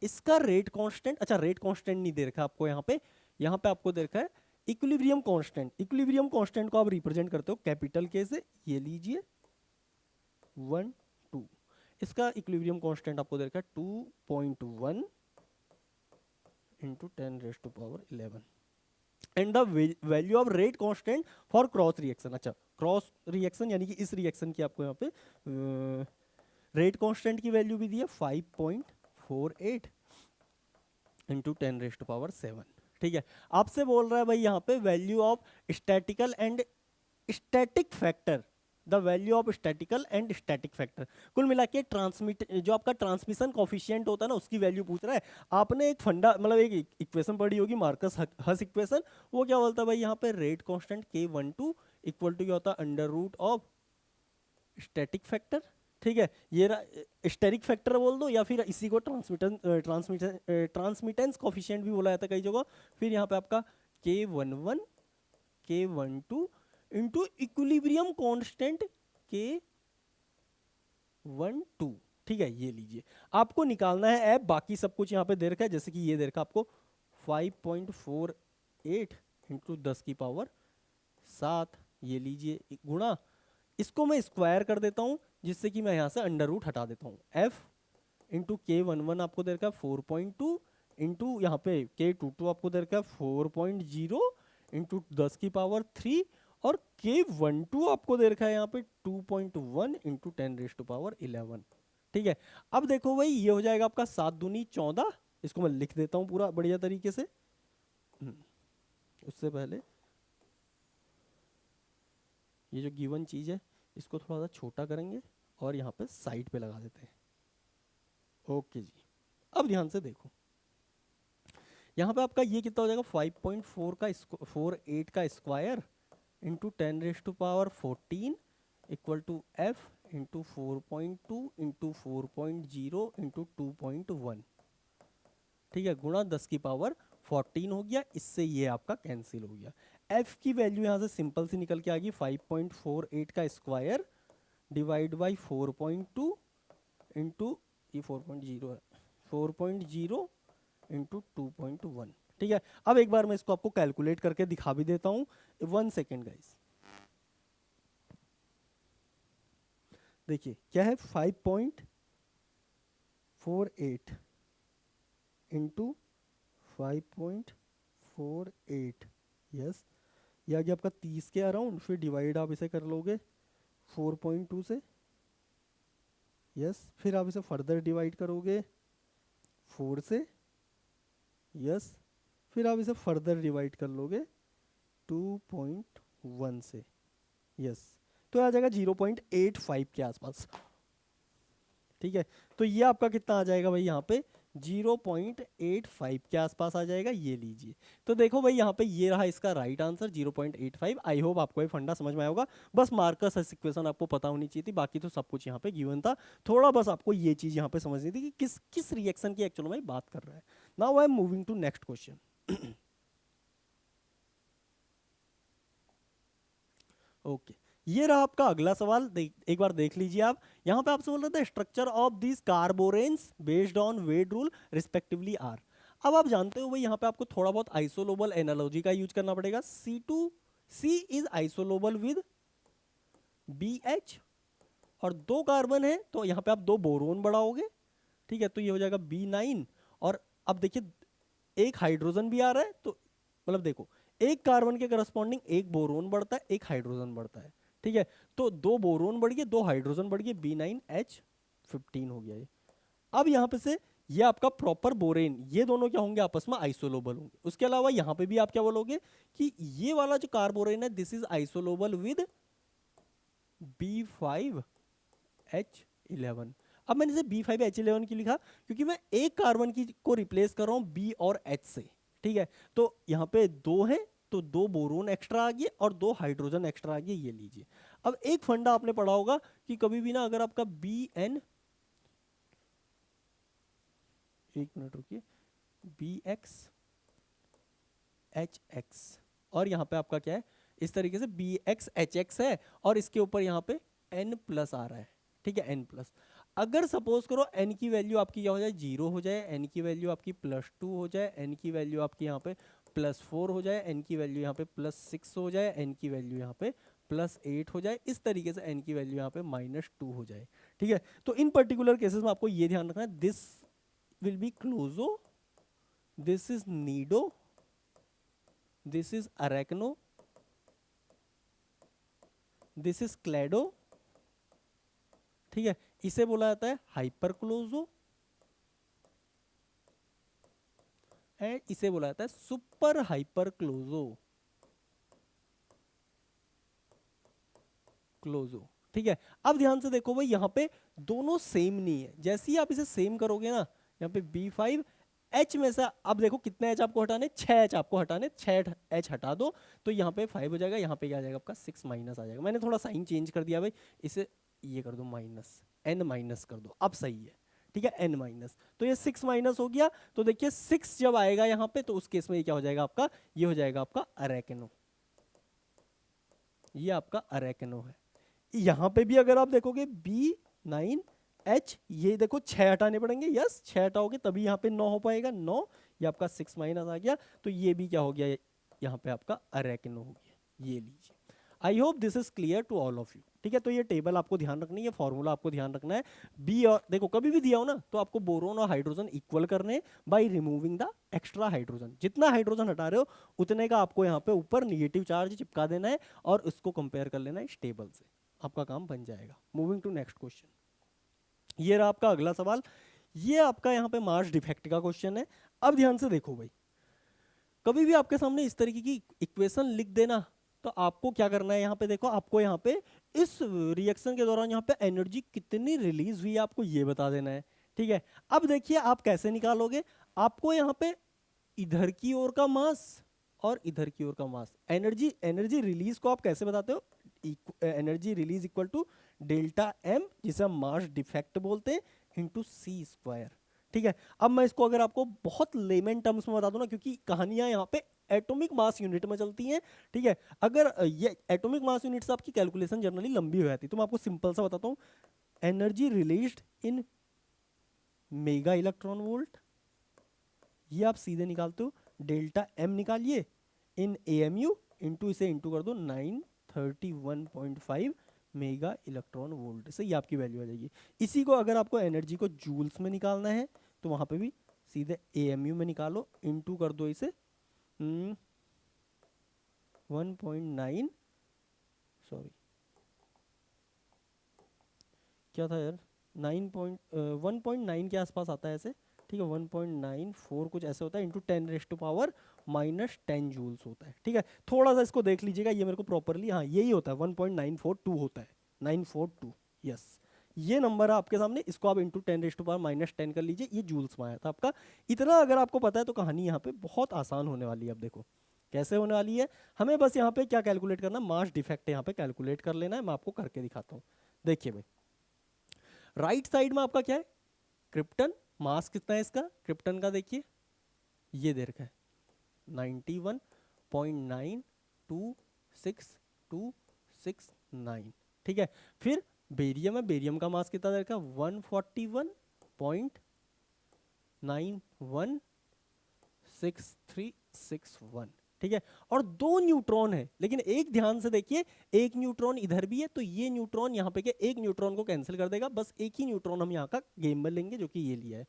इसका रेट कांस्टेंट, अच्छा रेट कांस्टेंट नहीं दे रखा आपको यहाँ पे आपको दे रखा है इक्विलिब्रियम कांस्टेंट। इक्विलिब्रियम कांस्टेंट को आप रिप्रेजेंट करते हो कैपिटल के से, ये लीजिए 1 2। इसका इक्विलिब्रियम कांस्टेंट आपको दे रखा है 2.1 into 10⁻11 and the value of rate constant for cross reaction. अच्छा क्रॉस रिएक्शन यानी कि इस रिएक्शन की आपको यहाँ पे रेट कांस्टेंट की वैल्यू भी दी है 5.48 इंटू 10⁻7। ठीक है, आपसे बोल रहा है भाई यहाँ पे value of statistical and static factor, the value of statistical and static factor. कुल मिला के ट्रांसमिट जो आपका ट्रांसमिशन कोफिशिएंट होता है ना उसकी वैल्यू पूछ रहा है। आपने एक फंडा मतलब एक इक्वेशन पढ़ी होगी मार्कस हस इक्वेशन, वो क्या बोलता है भाई यहाँ पे rate constant K12 equal to क्या होता है under root of static factor. ठीक है, ये स्टेरिक फैक्टर बोल दो या फिर इसी को ट्रांसमिटेंस कोफिशिएंट भी बोला जाता है कई जगह। फिर यहाँ पे आपका K11 K12 into equilibrium constant K12। ठीक है, ये लीजिए आपको निकालना है एफ, बाकी सब कुछ यहाँ पे दे रखा है, जैसे कि ये दे रखा आपको 5.48 इंटू 10⁻7, ये लीजिए गुणा, इसको मैं स्क्वायर कर देता हूँ जिससे कि मैं यहाँ से अंडर रूट हटा देता हूँ। f इंटू K11 आपको दे रखा है 4.2 इंटू यहाँ पे K22 आपको दे रखा है 4.0 इंटू 10⁻3 और K12 आपको दे रखा है यहाँ पे 2.1 इंटू 10⁻11। ठीक है, अब देखो भाई ये हो जाएगा आपका 7 दूनी 14। इसको मैं लिख देता हूँ पूरा बढ़िया तरीके से। उससे पहले ये जो गिवन चीज है इसको थोड़ा सा छोटा करेंगे और यहाँ पे साइड पे लगा देते हैं। ओके जी, अब ध्यान से देखो यहाँ पे आपका ये कितना हो जाएगा 5.48 का square into 10⁻14 equal to f into 4.2 into 4.0 into 2.1। ठीक है, गुणा 10⁻14 हो गया, इससे ये आपका कैंसिल हो गया। f की वैल्यू यहाँ से सिंपल सी निकल के आ गई 5.48 का स्क्वायर डिवाइड बाई 4.2 इंटू ये 4.0 है 4.0 इंटू 2.1। ठीक है, अब एक बार मैं इसको आपको कैलकुलेट करके दिखा भी देता हूँ। 1 सेकेंड गाइस, देखिए क्या है 5.48 इंटू 5.48, यस, ये आ गया आपका 30 के अराउंड। फिर डिवाइड आप इसे कर लोगे 4.2 से, यस, फिर आप इसे फर्दर डिवाइड करोगे 4 से, यस, फिर आप इसे फर्दर डिवाइड कर लोगे 2.1 से, यस, तो आ जाएगा 0.85 के आसपास। ठीक है, तो ये आपका कितना आ जाएगा भाई यहाँ पे 0.85 के आसपास आ जाएगा, ये लीजिए। तो देखो भाई यहाँ पे ये रहा इसका राइट आंसर 0.85। आई होप आपको ये फंडा समझ में आया होगा। बस मार्कस इक्वेशन आपको पता होनी चाहिए थी, बाकी तो सब कुछ यहाँ पे गिवन था। थोड़ा बस आपको ये चीज यहाँ पे समझनी थी कि किस किस रिएक्शन की एक्चुअल में बात कर रहा है। Now I am moving to next question. Okay, ये रहा आपका अगला सवाल, एक बार देख लीजिए आप। यहाँ पे आपसे बोल रहा था structure of this carboranes based on Wade rule respectively are. अब आप जानते हो भाई यहाँ पे आपको थोड़ा बहुत आइसोलोबल एनालॉजी का यूज करना पड़ेगा। C is isolobal with BH और 2 कार्बन है तो यहाँ पे आप 2 बोरोन बढ़ाओगे। ठीक है, तो ये हो जाएगा B9 और अब देखिए एक हाइड्रोजन भी आ रहा है, तो मतलब देखो एक कार्बन के करस्पॉन्डिंग एक बोरोन बढ़ता है, एक हाइड्रोजन बढ़ता है। ठीक है, तो 2 बोरोन बढ़ गए, 2 हाइड्रोजन बढ़ गए, B9H15 हो गया ये। अब यहाँ पे से ये आपका प्रॉपर बोरेन, ये दोनों क्या होंगे आपस में आइसोलोबल होंगे। उसके अलावा यहाँ पे भी आप क्या बोलोगे कि ये वाला जो कार्बोरेन है this is isolobal with B5H11। अब मैंने इसे B5H11 की लिखा क्योंकि मैं एक कार्बन की को रिप्लेस कर रहा हूँ B और H से। ठीक है, तो यहाँ पे 2 है तो 2 बोरोन एक्स्ट्रा आ गए और 2 हाइड्रोजन एक्स्ट्रा आ गए, ये लीजिए। अब एक फंडा आपने पढ़ा होगा कि कभी भी ना अगर आपका BN, एक मिनट रुकिए, BX एच एक्स, और यहाँ पे आपका क्या है, इस तरीके से बी एक्स एच एक्स है, और इसके ऊपर यहाँ पे एन प्लस आ रहा है, ठीक है, एन प्लस। अगर सपोज करो एन की वैल्यू आपकी क्या हो जाए, 0 हो जाए, एन की वैल्यू आपकी +2 हो जाए, एन की वैल्यू आपकी यहाँ पे +4 हो जाए, एन की वैल्यू यहाँ पे +6 हो जाए, एन की वैल्यू यहाँ पे +8 हो जाए, इस तरीके से एन की वैल्यू यहाँ पे -2 हो जाए, ठीक है। तो इन पर्टिकुलर केसेस में आपको ये ध्यान रखना है, this will be closo, this is nido, this is arachno, this is klado, ठीक है। इसे बोला जाता है हाइपरक्लोजो, एंड इसे बोला जाता है सुपर हाइपरक्लोजो, क्लोजो, ठीक है। अब ध्यान से देखो भाई, यहाँ पे दोनों सेम नहीं है, जैसे ही आप इसे सेम करोगे ना, यहाँ पे B5 H में से अब देखो कितने H आपको हटाने, 6 H आपको हटाने, 6 H हटा दो तो यहाँ पे 5 हो जाएगा, यहाँ पे क्या आ जाएगा आपका 6 माइनस आ जाएगा। मैंने थोड़ा साइन चेंज कर दिया भाई, इसे ये कर दो माइनस, n माइनस कर दो, अब सही है, ठीक है, n माइनस, तो ये 6 माइनस हो गया। तो देखिए 6 जब आएगा यहाँ पे, तो उस केस में ये क्या हो जाएगा आपका, ये हो जाएगा आपका अरेकेनो, ये आपका अरेकेनो है। यहाँ पे भी अगर आप देखोगे B9H, ये देखो 6 हटाने पड़ेंगे, यस 6 हटाओगे तभी यहाँ पे 9 हो पाएगा, 9, ये आपका 6 माइनस आ गया, तो ये भी क्या हो गया, यहाँ पे आपका अरेक्नो हो गया, ये लीजिए। I hope this is clear to all of you, ठीक है। तो ये टेबल आपको ध्यान रखनी है, फॉर्मूला आपको ध्यान रखना है। बी और देखो कभी भी दिया हो ना, तो आपको बोरोन और हाइड्रोजन इक्वल करने by removing the extra hydrogen, जितना हाइड्रोजन हटा रहे हो उतने का आपको यहाँ पे ऊपर निगेटिव चार्ज चिपका देना है, और उसको कंपेयर कर लेना है इस टेबल से, आपका काम बन जाएगा। मूविंग टू नेक्स्ट क्वेश्चन, ये रहा आपका अगला सवाल, ये आपका यहाँ पे मास डिफेक्ट का क्वेश्चन है। अब ध्यान से देखो भाई, कभी भी आपके सामने इस तरीके की इक्वेशन लिख देना, तो आपको क्या करना है, यहाँ पे देखो, आपको यहाँ पे इस रिएक्शन के दौरान यहाँ पे एनर्जी कितनी रिलीज हुई है आपको ये बता देना है, ठीक है। अब देखिए आप कैसे निकालोगे, आपको यहाँ पे इधर की ओर का मास और इधर की ओर का मास, एनर्जी एनर्जी रिलीज को आप कैसे बताते हो, energy release equal to delta M, जिसे हम मास डिफेक्ट बोलते हैं, इंटू सी स्क्वायर, ठीक है। अब मैं इसको अगर आपको बहुत लेमन टर्म्स में बता दूं ना, क्योंकि कहानियां यहाँ पे एटॉमिक मास यूनिट में चलती हैं, ठीक है। अगर ये एटॉमिक मास यूनिट से आपकी कैलकुलेशन जनरली लंबी हो जाती है, तो मैं आपको सिंपल सा बताता हूँ, energy released in mega electron volt, ये आप सीधे निकालते हो, डेल्टा एम निकालिए इन एएमयू, इंटू इसे इंटू कर दो 931.5 मेगा इलेक्ट्रॉन वोल्ट से, ये आपकी वैल्यू आ जाएगी। इसी को अगर आपको एनर्जी को जूल्स में निकालना है, तो वहां पे भी सीधे एएमयू में निकालो, इंटू कर दो इसे 1.9, सॉरी क्या था यार, 1.9 के आसपास आता है ऐसे, ठीक है, 1.94 कुछ ऐसे होता है, इंटू 10⁻⁻10 जूल्स होता है, ठीक है। थोड़ा सा इसको देख लीजिएगा, ये मेरे को प्रॉपरली, हाँ यही होता है, 1.942 होता है, 942, यस, ये नंबर है आपके सामने, इसको आप इंटू 10⁻⁻10 कर लीजिए, ये जूल्स में आया था आपका। इतना अगर आपको पता है तो कहानी यहाँ पे बहुत आसान होने वाली है। अब देखो कैसे होने वाली है, हमें बस यहाँ पे क्या कैलकुलेट करना, मास डिफेक्ट यहाँ पे कैलकुलेट कर लेना है, मैं आपको करके दिखाता हूँ। देखिए भाई, राइट साइड में आपका क्या है, क्रिप्टन, मास कितना है इसका क्रिप्टन का, देखिए ये दे रखा है 91.9262669, ठीक है। फिर बेरियम है, बेरियम का मास कितना दे रखा है 141.916361, ठीक है। और दो न्यूट्रॉन है, लेकिन एक ध्यान से देखिए, एक न्यूट्रॉन इधर भी है, तो ये न्यूट्रॉन यहाँ पे क्या, एक न्यूट्रॉन को कैंसिल कर देगा, बस एक ही न्यूट्रॉन हम यहाँ का गेम में लेंगे, जो कि ये लिया है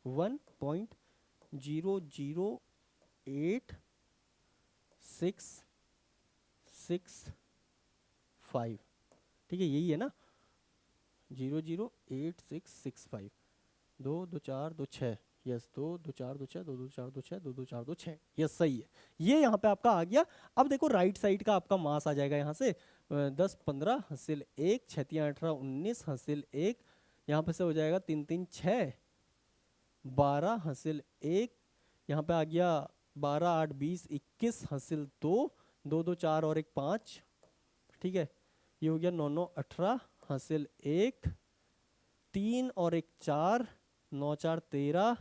1.00865, ठीक है, यही है ना, 0.08665, 2 2 4 2 6, यस, 2 2 4 2 6, 2 2 4 2 6, 2 2 4 2 6, यस सही है, ये यहाँ पे आपका आ गया। अब देखो राइट साइड का आपका मास आ जाएगा यहाँ से 10 15 हासिल 1, 6 3 18 19 हासिल 1, यहाँ पे से हो जाएगा 3 3 6 12 हासिल 1, यहाँ पे आ गया 12 8 20 21 हासिल 2, 2 2 4 और 1 5, ठीक है, ये हो गया 9 9 18 हासिल 1, 3 और 1 4, 9 4 13,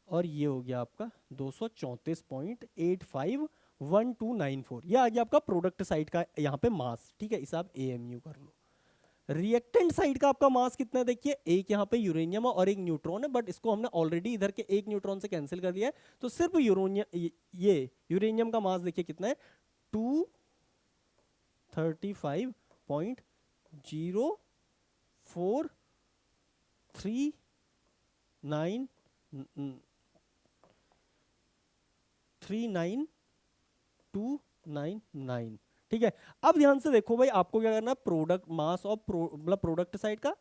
और ये हो गया आपका 234.85, 1294। ये आ गया आपका प्रोडक्ट साइड का यहाँ पे मास, ठीक है, इसे आप AMU कर लो। रिएक्टेंट साइड का आपका मास कितना है, देखिए एक यहाँ पे यूरेनियम और एक न्यूट्रॉन है, बट इसको हमने ऑलरेडी इधर के एक न्यूट्रॉन से कैंसिल कर दिया है, तो सिर्फ यूरोनियम, ये यूरेनियम का मास देखिए कितना है, 235.0439 ठीक है। अब ध्यान से देखो भाई, आपको क्या करना है, प्रोडक्ट मास ऑफ मतलब प्रोडक्ट साइड का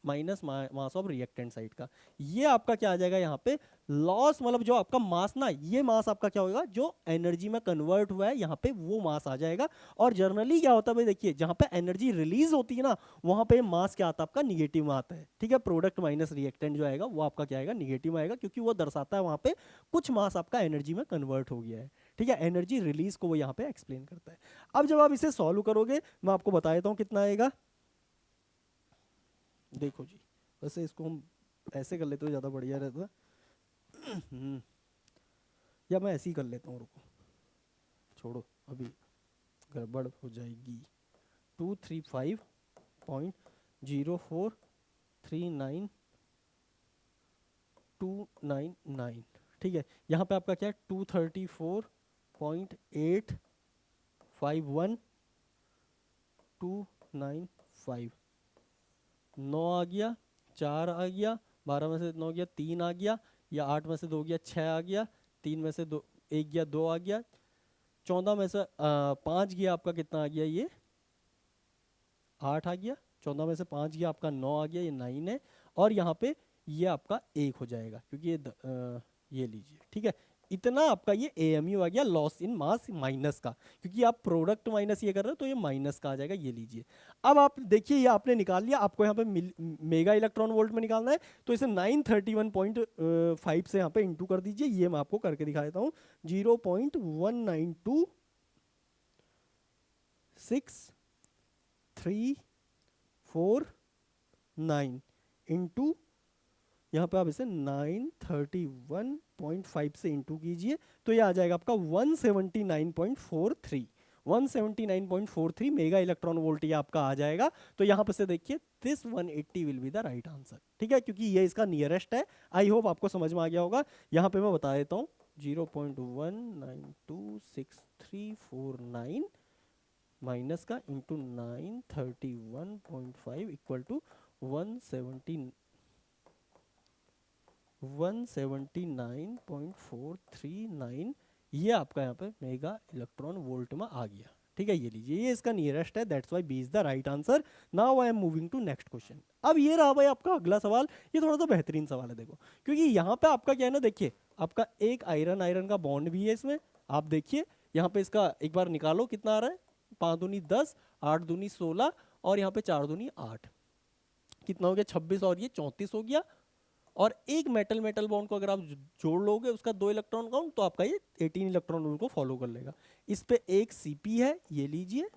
minus mass of reactant side का, ये आपका क्या आ जाएगा यहाँ पे लॉस, मतलब जो आपका मास ना, ये मास आपका क्या होगा, जो एनर्जी में कन्वर्ट हुआ है यहाँ पे वो मास आ जाएगा। और जनरली क्या होता है भाई, देखिए जहाँ पे एनर्जी रिलीज होती है ना, वहाँ पे मास क्या आता है आपका, निगेटिव में आता है, ठीक है। प्रोडक्ट माइनस रिएक्टेंट जो आएगा वो आपका क्या आएगा, निगेटिव आएगा, क्योंकि वो दर्शाता है वहाँ पे कुछ मास आपका एनर्जी में कन्वर्ट हो गया है, ठीक है। एनर्जी रिलीज को वो यहाँ पे एक्सप्लेन करता है। अब जब आप इसे सॉल्व करोगे, मैं आपको बता देता हूँ कितना आएगा। देखो जी, वैसे इसको हम ऐसे कर लेते तो ज़्यादा बढ़िया रहता या मैं ऐसे ही कर लेता हूँ, रुको, छोड़ो अभी गड़बड़ हो जाएगी। 235.0439299, ठीक है। यहाँ पे आपका क्या है, 234.851,295, 9 आ गया, 4 आ गया, 12 में से 9 गया, 3 आ गया, या 8 में से 2 गया, 6 आ गया, 3 में से 2 1 गया, 2 आ गया, 14 में से 5 गया, आपका कितना आ गया, ये 8 आ गया, 14 में से 5 गया आपका 9 आ गया, ये 9 है। और यहाँ पे ये आपका 1 हो जाएगा, क्योंकि ये लीजिए, ठीक है। इतना आपका ये AMU आ गया, लॉस इन मास माइनस का, क्योंकि आप प्रोडक्ट माइनस ये कर रहे हो तो ये माइनस का आ जाएगा, ये लीजिए। अब आप देखिए, ये आपने निकाल लिया, आपको यहाँ पे मेगा इलेक्ट्रॉन वोल्ट में निकालना है, तो इसे 931.5 से यहाँ पे इंटू कर दीजिए। ये मैं आपको करके दिखा देता हूँ, 0.1926349 इंटू, यहाँ पे आप इसे 931.5 से इंटू कीजिए, तो ये आ जाएगा आपका 179.43, 179.43 मेगा इलेक्ट्रॉन वोल्ट ये आपका आ जाएगा। तो यहाँ पे से देखिए, this 180 will be the right answer, ठीक है, क्योंकि ये इसका नियरेस्ट है। आई होप आपको समझ में आ गया होगा। यहाँ पे मैं बता देता हूँ, 0.1926349 माइनस का इंटू 931.5 इक्वल टू 179.439, ये आपका यहाँ पे मेगा इलेक्ट्रॉन वोल्ट में आ गया, ठीक है। ये लीजिए, ये इसका नियरेस्ट है, that's why B is the right answer. Now I am moving to next question. अब ये रहा भाई आपका अगला सवाल, ये थोड़ा सा बेहतरीन सवाल है, देखो, क्योंकि यहाँ पे आपका क्या है ना, देखिए आपका एक आयरन आयरन का बॉन्ड भी है इसमें। आप देखिए यहाँ पे इसका एक बार निकालो, कितना आ रहा है, 5 दूनी 10, 8 दूनी 16, और यहाँ पे 4 दूनी 8, कितना हो गया 26, और ये 34 हो गया। और एक मेटल मेटल बॉन्ड को अगर आप जोड़ लोगे उसका 2 इलेक्ट्रॉन काउंट, तो आपका ये 18 इलेक्ट्रॉन रूल को फॉलो कर लेगा। इस पे एक CP है, ये लीजिए,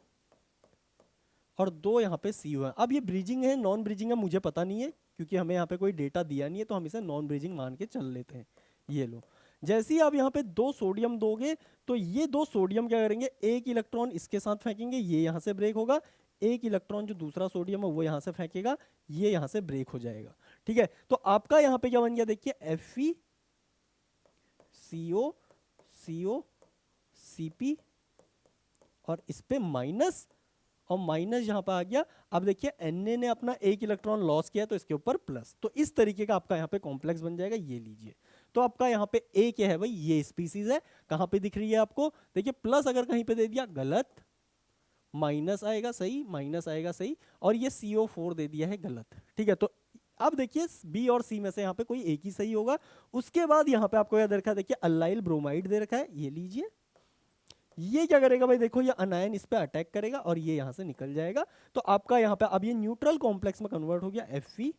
और 2 यहाँ पे CO है। अब ये ब्रिजिंग है, नॉन ब्रिजिंग है, मुझे पता नहीं है, क्योंकि हमें यहाँ पे कोई डेटा दिया नहीं है, तो हम इसे नॉन ब्रिजिंग मान के चल लेते हैं। ये लो, जैसे ही आप यहाँ पे 2 सोडियम दोगे, तो ये 2 सोडियम क्या करेंगे, एक इलेक्ट्रॉन इसके साथ फेंकेंगे, ये यहाँ से ब्रेक होगा, एक इलेक्ट्रॉन जो दूसरा सोडियम है वो यहाँ से फेंकेगा, ये यहाँ से ब्रेक हो जाएगा, ठीक है। तो आपका यहाँ पे क्या बन गया, देखिए FeCO CO CP, और इस पे माइनस, और माइनस यहाँ पे आ गया। अब देखिए Na ने अपना एक इलेक्ट्रॉन लॉस किया, तो इसके ऊपर प्लस, तो इस तरीके का आपका यहाँ पे कॉम्प्लेक्स बन जाएगा, ये लीजिए। तो आपका यहाँ पे A क्या है भाई, ये स्पीसीज है, कहाँ पे दिख रही है आपको, देखिए प्लस अगर कहीं पे दे दिया गलत, माइनस आएगा सही, माइनस आएगा सही, और ये CO4 दे दिया है गलत, ठीक है। तो अब देखिए B और C में से यहाँ पे कोई एक ही सही होगा। उसके बाद यहाँ पे आपको क्या दे रखा है, देखिए अल्लाइल ब्रोमाइड दे रखा है, ये लीजिए। ये क्या करेगा भाई, देखो ये अनायन इस पे अटैक करेगा और ये यहाँ से निकल जाएगा। तो आपका यहाँ पे अब ये न्यूट्रल कॉम्प्लेक्स में कन्वर्ट हो गया, Fe,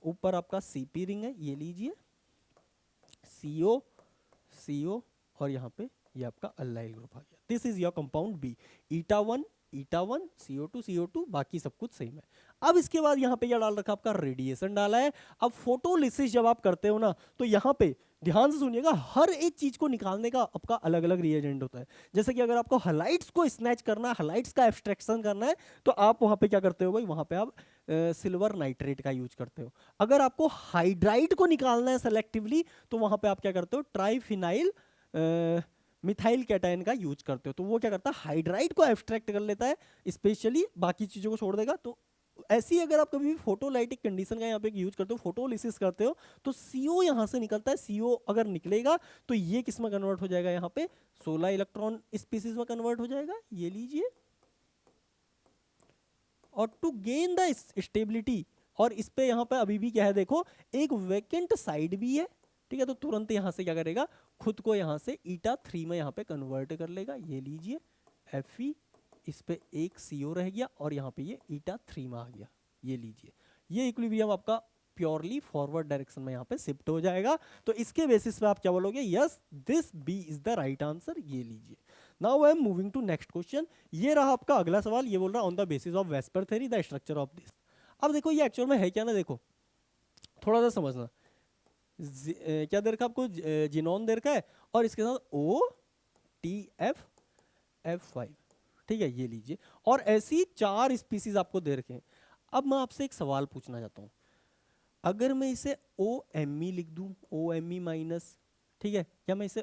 ऊपर आपका CP रिंग है, ये लीजिए, CO CO, और यहाँ पे ये आपका अल्लाइल ग्रुप आ गया। This is your compound B, eta 1 CO2 CO2, बाकी सब कुछ सेम है। अब इसके बाद यहाँ पे क्या डाल रखा, आपका रेडिएशन डाला है। अब फोटोलिसिस जब आप करते हो ना, तो यहाँ पे ध्यान से सुनिएगा, हर एक चीज को निकालने का आपका अलग अलग रिएजेंट होता है। जैसे कि अगर आपको हलाइट्स को स्नैच करना है, हलाइट्स का एब्स्ट्रैक्शन करना है, तो आप वहां पे क्या करते हो भाई, वहां पे आप सिल्वर नाइट्रेट का यूज करते हो। अगर आपको हाइड्राइड को निकालना है सेलेक्टिवली, तो वहां पे आप क्या करते हो, ट्राइफिनाइल मिथाइल कैटायन का यूज करते हो। तो वो क्या करता है, हाइड्राइड को एब्स्ट्रैक्ट कर लेता है स्पेशली, बाकी चीजों को छोड़ देगा। तो ऐसी अगर आप कभी भी फोटोलाइटिक कंडीशन का यहाँ पे यूज करते हो, फोटोलिसिस करते हो, तो CO यहाँ से निकलता है। CO अगर निकलेगा तो ये किस में कन्वर्ट हो जाएगा, यहाँ पे 16 इलेक्ट्रॉन स्पीसीज में कन्वर्ट हो जाएगा, ये लीजिए। और टू गेन द स्टेबिलिटी, और इस पे यहाँ पे अभी भी क्या है देखो, एक वैकेंट साइड भी है, ठीक है। तो तुरंत यहाँ से क्या करेगा, खुद को यहाँ से ईटा 3 में यहाँ पे कन्वर्ट कर लेगा, ये लीजिए Fe, इस पे एक CO रह गया और यहाँ पे ये ईटा 3 में आ गया, ये लीजिए। ये इक्विलिब्रियम आपका प्योरली फॉरवर्ड डायरेक्शन में यहाँ पे शिफ्ट हो जाएगा। तो इसके बेसिस पे आप क्या बोलोगे, yes this B is the right answer, ये लीजिए। Now I am moving to next question. ये रहा आपका अगला सवाल, ये बोल रहा है on the basis of VSEPR theory the structure of this. अब देखो ये एक्चुअल में है क्या ना, देखो थोड़ा सा समझना। क्या दे रखा आपको, जिनोन दे रखा है और इसके साथ OTF5, ठीक है, ये लीजिए। और ऐसी 4 स्पीसीज आपको दे रखे हैं। अब मैं आपसे एक सवाल पूछना चाहता हूँ, अगर मैं इसे OMe लिख दूं, OMe माइनस, ठीक है, या मैं इसे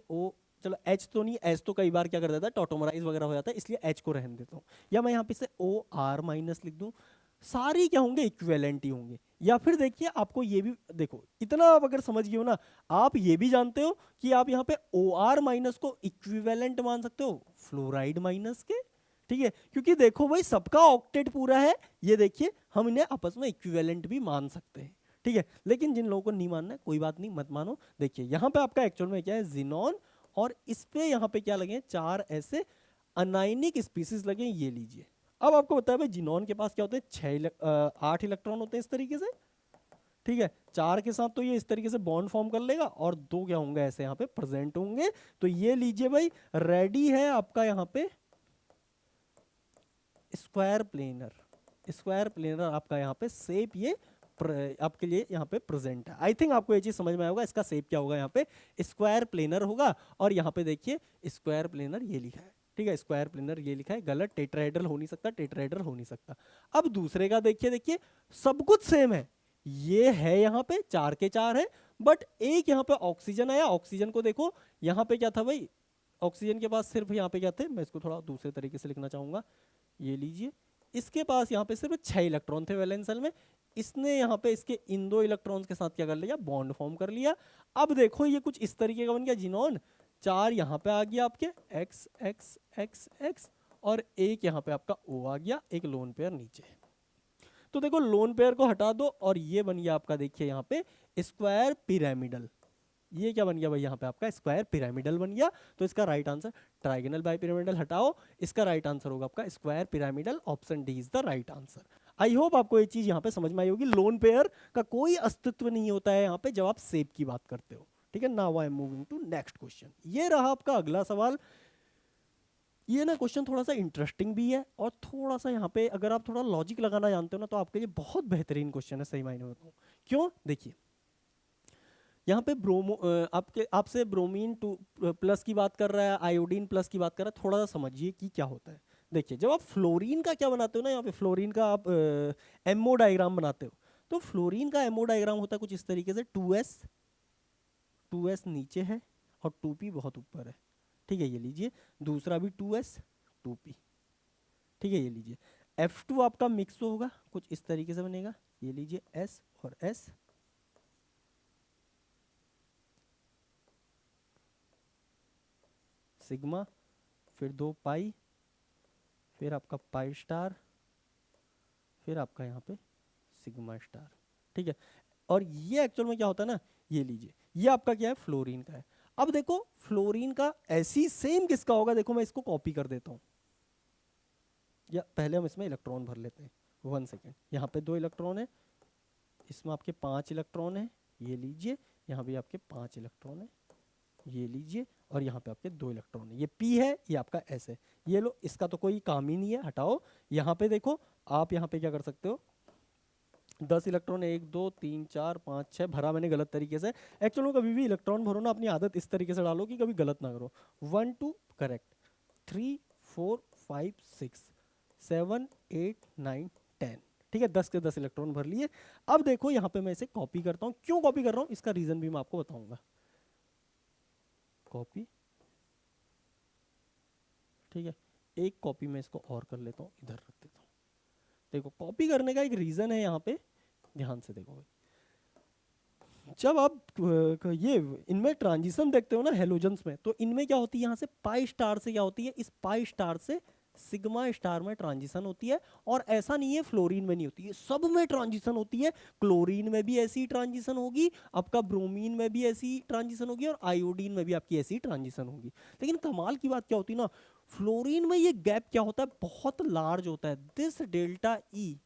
चलो H तो नहीं, H तो कई बार क्या कर देता है, टॉटोमराइज वगैरह हो जाता है, इसलिए H को रहने देता हूँ। या मैं यहाँ पे इसे OR माइनस लिख दूं, सारी क्या होंगे, इक्विवेलेंट ही होंगे। या फिर देखिए आपको ये भी देखो, इतना आप अगर समझ गए हो ना, आप ये भी जानते हो कि आप यहाँ पे OR माइनस को इक्विवेलेंट मान सकते हो फ्लोराइड माइनस के, ठीक है। क्योंकि देखो भाई सबका ऑक्टेट पूरा है, ये देखिए हम इन्हें आपस में इक्विवेलेंट भी मान सकते हैं, ठीक है। लेकिन जिन लोगों को नहीं मानना है, कोई बात नहीं, मत मानो। देखिए यहाँ पे आपका एक्चुअल में क्या है, जिनोन, और इस पे यहाँ पे क्या लगे, 4 ऐसे अनाइनिक स्पीसीज लगे, ये लीजिए। अब आपको बताया भाई जिनोन के पास क्या होते हैं, 8 इलेक्ट्रॉन होते हैं इस तरीके से, ठीक है। 4 के साथ तो ये इस तरीके से बॉन्ड फॉर्म कर लेगा, और 2 क्या होंगे, ऐसे यहाँ पे प्रेजेंट होंगे। तो ये लीजिए भाई, रेडी है आपका यहाँ पे स्क्वायर प्लेनर। स्क्वायर प्लेनर आपका यहाँ पे शेप ये आपके लिए यहाँ पे प्रेजेंट है। आई थिंक आपको ये चीज समझ में आया होगा, इसका शेप क्या होगा, यहाँ पे स्क्वायर प्लेनर होगा। और यहाँ पे देखिए स्क्वायर प्लेनर ये लिखा है, ठीक है, स्क्वायर प्लेनर ये लिखा है, गलत, टेट्राहेड्रल हो नहीं सकता, टेट्राहेड्रल हो नहीं सकता। अब दूसरे का देखिए, देखिए सब कुछ सेम है, ये है यहाँ पे 4 के 4 है, बट एक यहाँ पे ऑक्सीजन आया। ऑक्सीजन को देखो, यहाँ पे क्या था भाई, ऑक्सीजन के पास सिर्फ यहाँ पे क्या थे, मैं इसको थोड़ा दूसरे तरीके से लिखना चाहूंगा, ये लीजिए। इसके पास यहाँ पे सिर्फ 6 इलेक्ट्रॉन थे वैलेंस शेल में, इसने यहाँ पे इसके इन 2 इलेक्ट्रॉन्स के साथ क्या कर लिया, बॉन्ड फॉर्म कर लिया। अब देखो ये कुछ इस तरीके का बन गया जिनोन, 4 यहाँ पे आ गया आपके एक्स एक्स एक्स एक्स, और एक यहाँ पे आपका O आ गया, एक लोन पेयर नीचे। तो देखो लोन पेयर को हटा दो और ये बन गया आपका, देखिए यहाँ पे स्क्वायर पिरामिडल। ये क्या बन गया भाई, यहाँ पे आपका स्क्वायर पिरामिडल बन गया। तो इसका right answer, trigonal bi pyramidal हटाओ, इसका राइट आंसर होगा आपका square pyramidal, option D is the right answer. I hope आपको ये चीज यहाँ पे समझ में आई होगी, लोन पेयर का कोई अस्तित्व नहीं होता है यहाँ पे जब आप शेप की बात करते हो, ठीक है। Now I am moving to next question. ये रहा आपका अगला सवाल। ये ना क्वेश्चन थोड़ा सा इंटरेस्टिंग भी है, और थोड़ा सा यहाँ पे अगर आप थोड़ा लॉजिक लगाना जानते हो ना, तो आपके लिए बहुत बेहतरीन क्वेश्चन है, सही मायने में बताऊँ क्यों। देखिए यहाँ पे आपसे ब्रोमीन 2+ की बात कर रहा है, आयोडीन प्लस की बात कर रहा है, थोड़ा सा समझिए कि क्या होता है। देखिए जब आप फ्लोरीन का क्या बनाते हो ना, यहाँ पे फ्लोरीन का आप एमओ डायग्राम बनाते हो, तो फ्लोरीन का एमओ डायग्राम होता है कुछ इस तरीके से, 2s नीचे है और 2p बहुत ऊपर है, ठीक है, ये लीजिए। दूसरा भी 2s 2p, ठीक है, ये लीजिए। F2 आपका मिक्स होगा, कुछ इस तरीके से बनेगा, ये लीजिए S और S, सिग्मा, फिर 2 पाई, फिर आपका पाई स्टार, फिर आपका यहाँ पे सिग्मा स्टार, ठीक है। और ये एक्चुअल में क्या होता है ना, ये लीजिए, ये आपका क्या है, फ्लोरीन का है। अब देखो फ्लोरीन का ऐसी सेम किसका होगा, देखो मैं इसको कॉपी कर देता हूँ, या पहले हम इसमें इलेक्ट्रॉन भर लेते हैं, 1 सेकेंड। यहाँ पे 2 इलेक्ट्रॉन है, इसमें आपके 5 इलेक्ट्रॉन है, ये लीजिए। यहाँ भी आपके 5 इलेक्ट्रॉन है, ये लीजिए। और यहाँ पे आपके 2 इलेक्ट्रॉन है, ये P है, ये आपका S है। ये लो, इसका तो कोई काम ही नहीं है, हटाओ। यहाँ पे देखो, आप यहाँ पे क्या कर सकते हो, 10 इलेक्ट्रॉन, 1 2 3 4 5 6 भरा मैंने गलत तरीके से। एक्चुअल में कभी भी इलेक्ट्रॉन भरो ना, अपनी आदत इस तरीके से डालो कि कभी गलत ना करो। 1 2 करेक्ट, 3 4 5 6 7 8 9 10। ठीक है, 10 के 10 इलेक्ट्रॉन भर लिए। अब देखो यहाँ पे मैं इसे कॉपी करता हूँ। क्यों कॉपी कर रहा हूँ इसका रीजन भी मैं आपको बताऊंगा। कॉपी, ठीक है, एक कॉपी मैं इसको और कर लेता हूँ, इधर रख देता हूँ। देखो कॉपी करने का एक रीजन है यहाँ पे, ध्यान से देखो भाई। जब आप ये इनमें ट्रांजिशन देखते हो ना हेलोजन्स में, तो इनमें क्या होती है, यहाँ से पाई स्टार से क्या होती है, इस पाई स्टार से सिग्मा स्टार में ट्रांजिशन होती है। और ऐसा नहीं है फ्लोरीन में नहीं होती है, सब में ट्रांजिशन होती है। क्लोरीन में भी ऐसी ट्रांजिशन होगी, आपका ब्रोमीन में भी ऐसी ट्रांजिशन होगी, और आयोडीन में भी आपकी ऐसी ट्रांजिशन होगी। लेकिन कमाल की बात क्या होती है ना, फ्लोरीन में ये गैप क्या होता है, बहुत लार्ज होता है। This delta E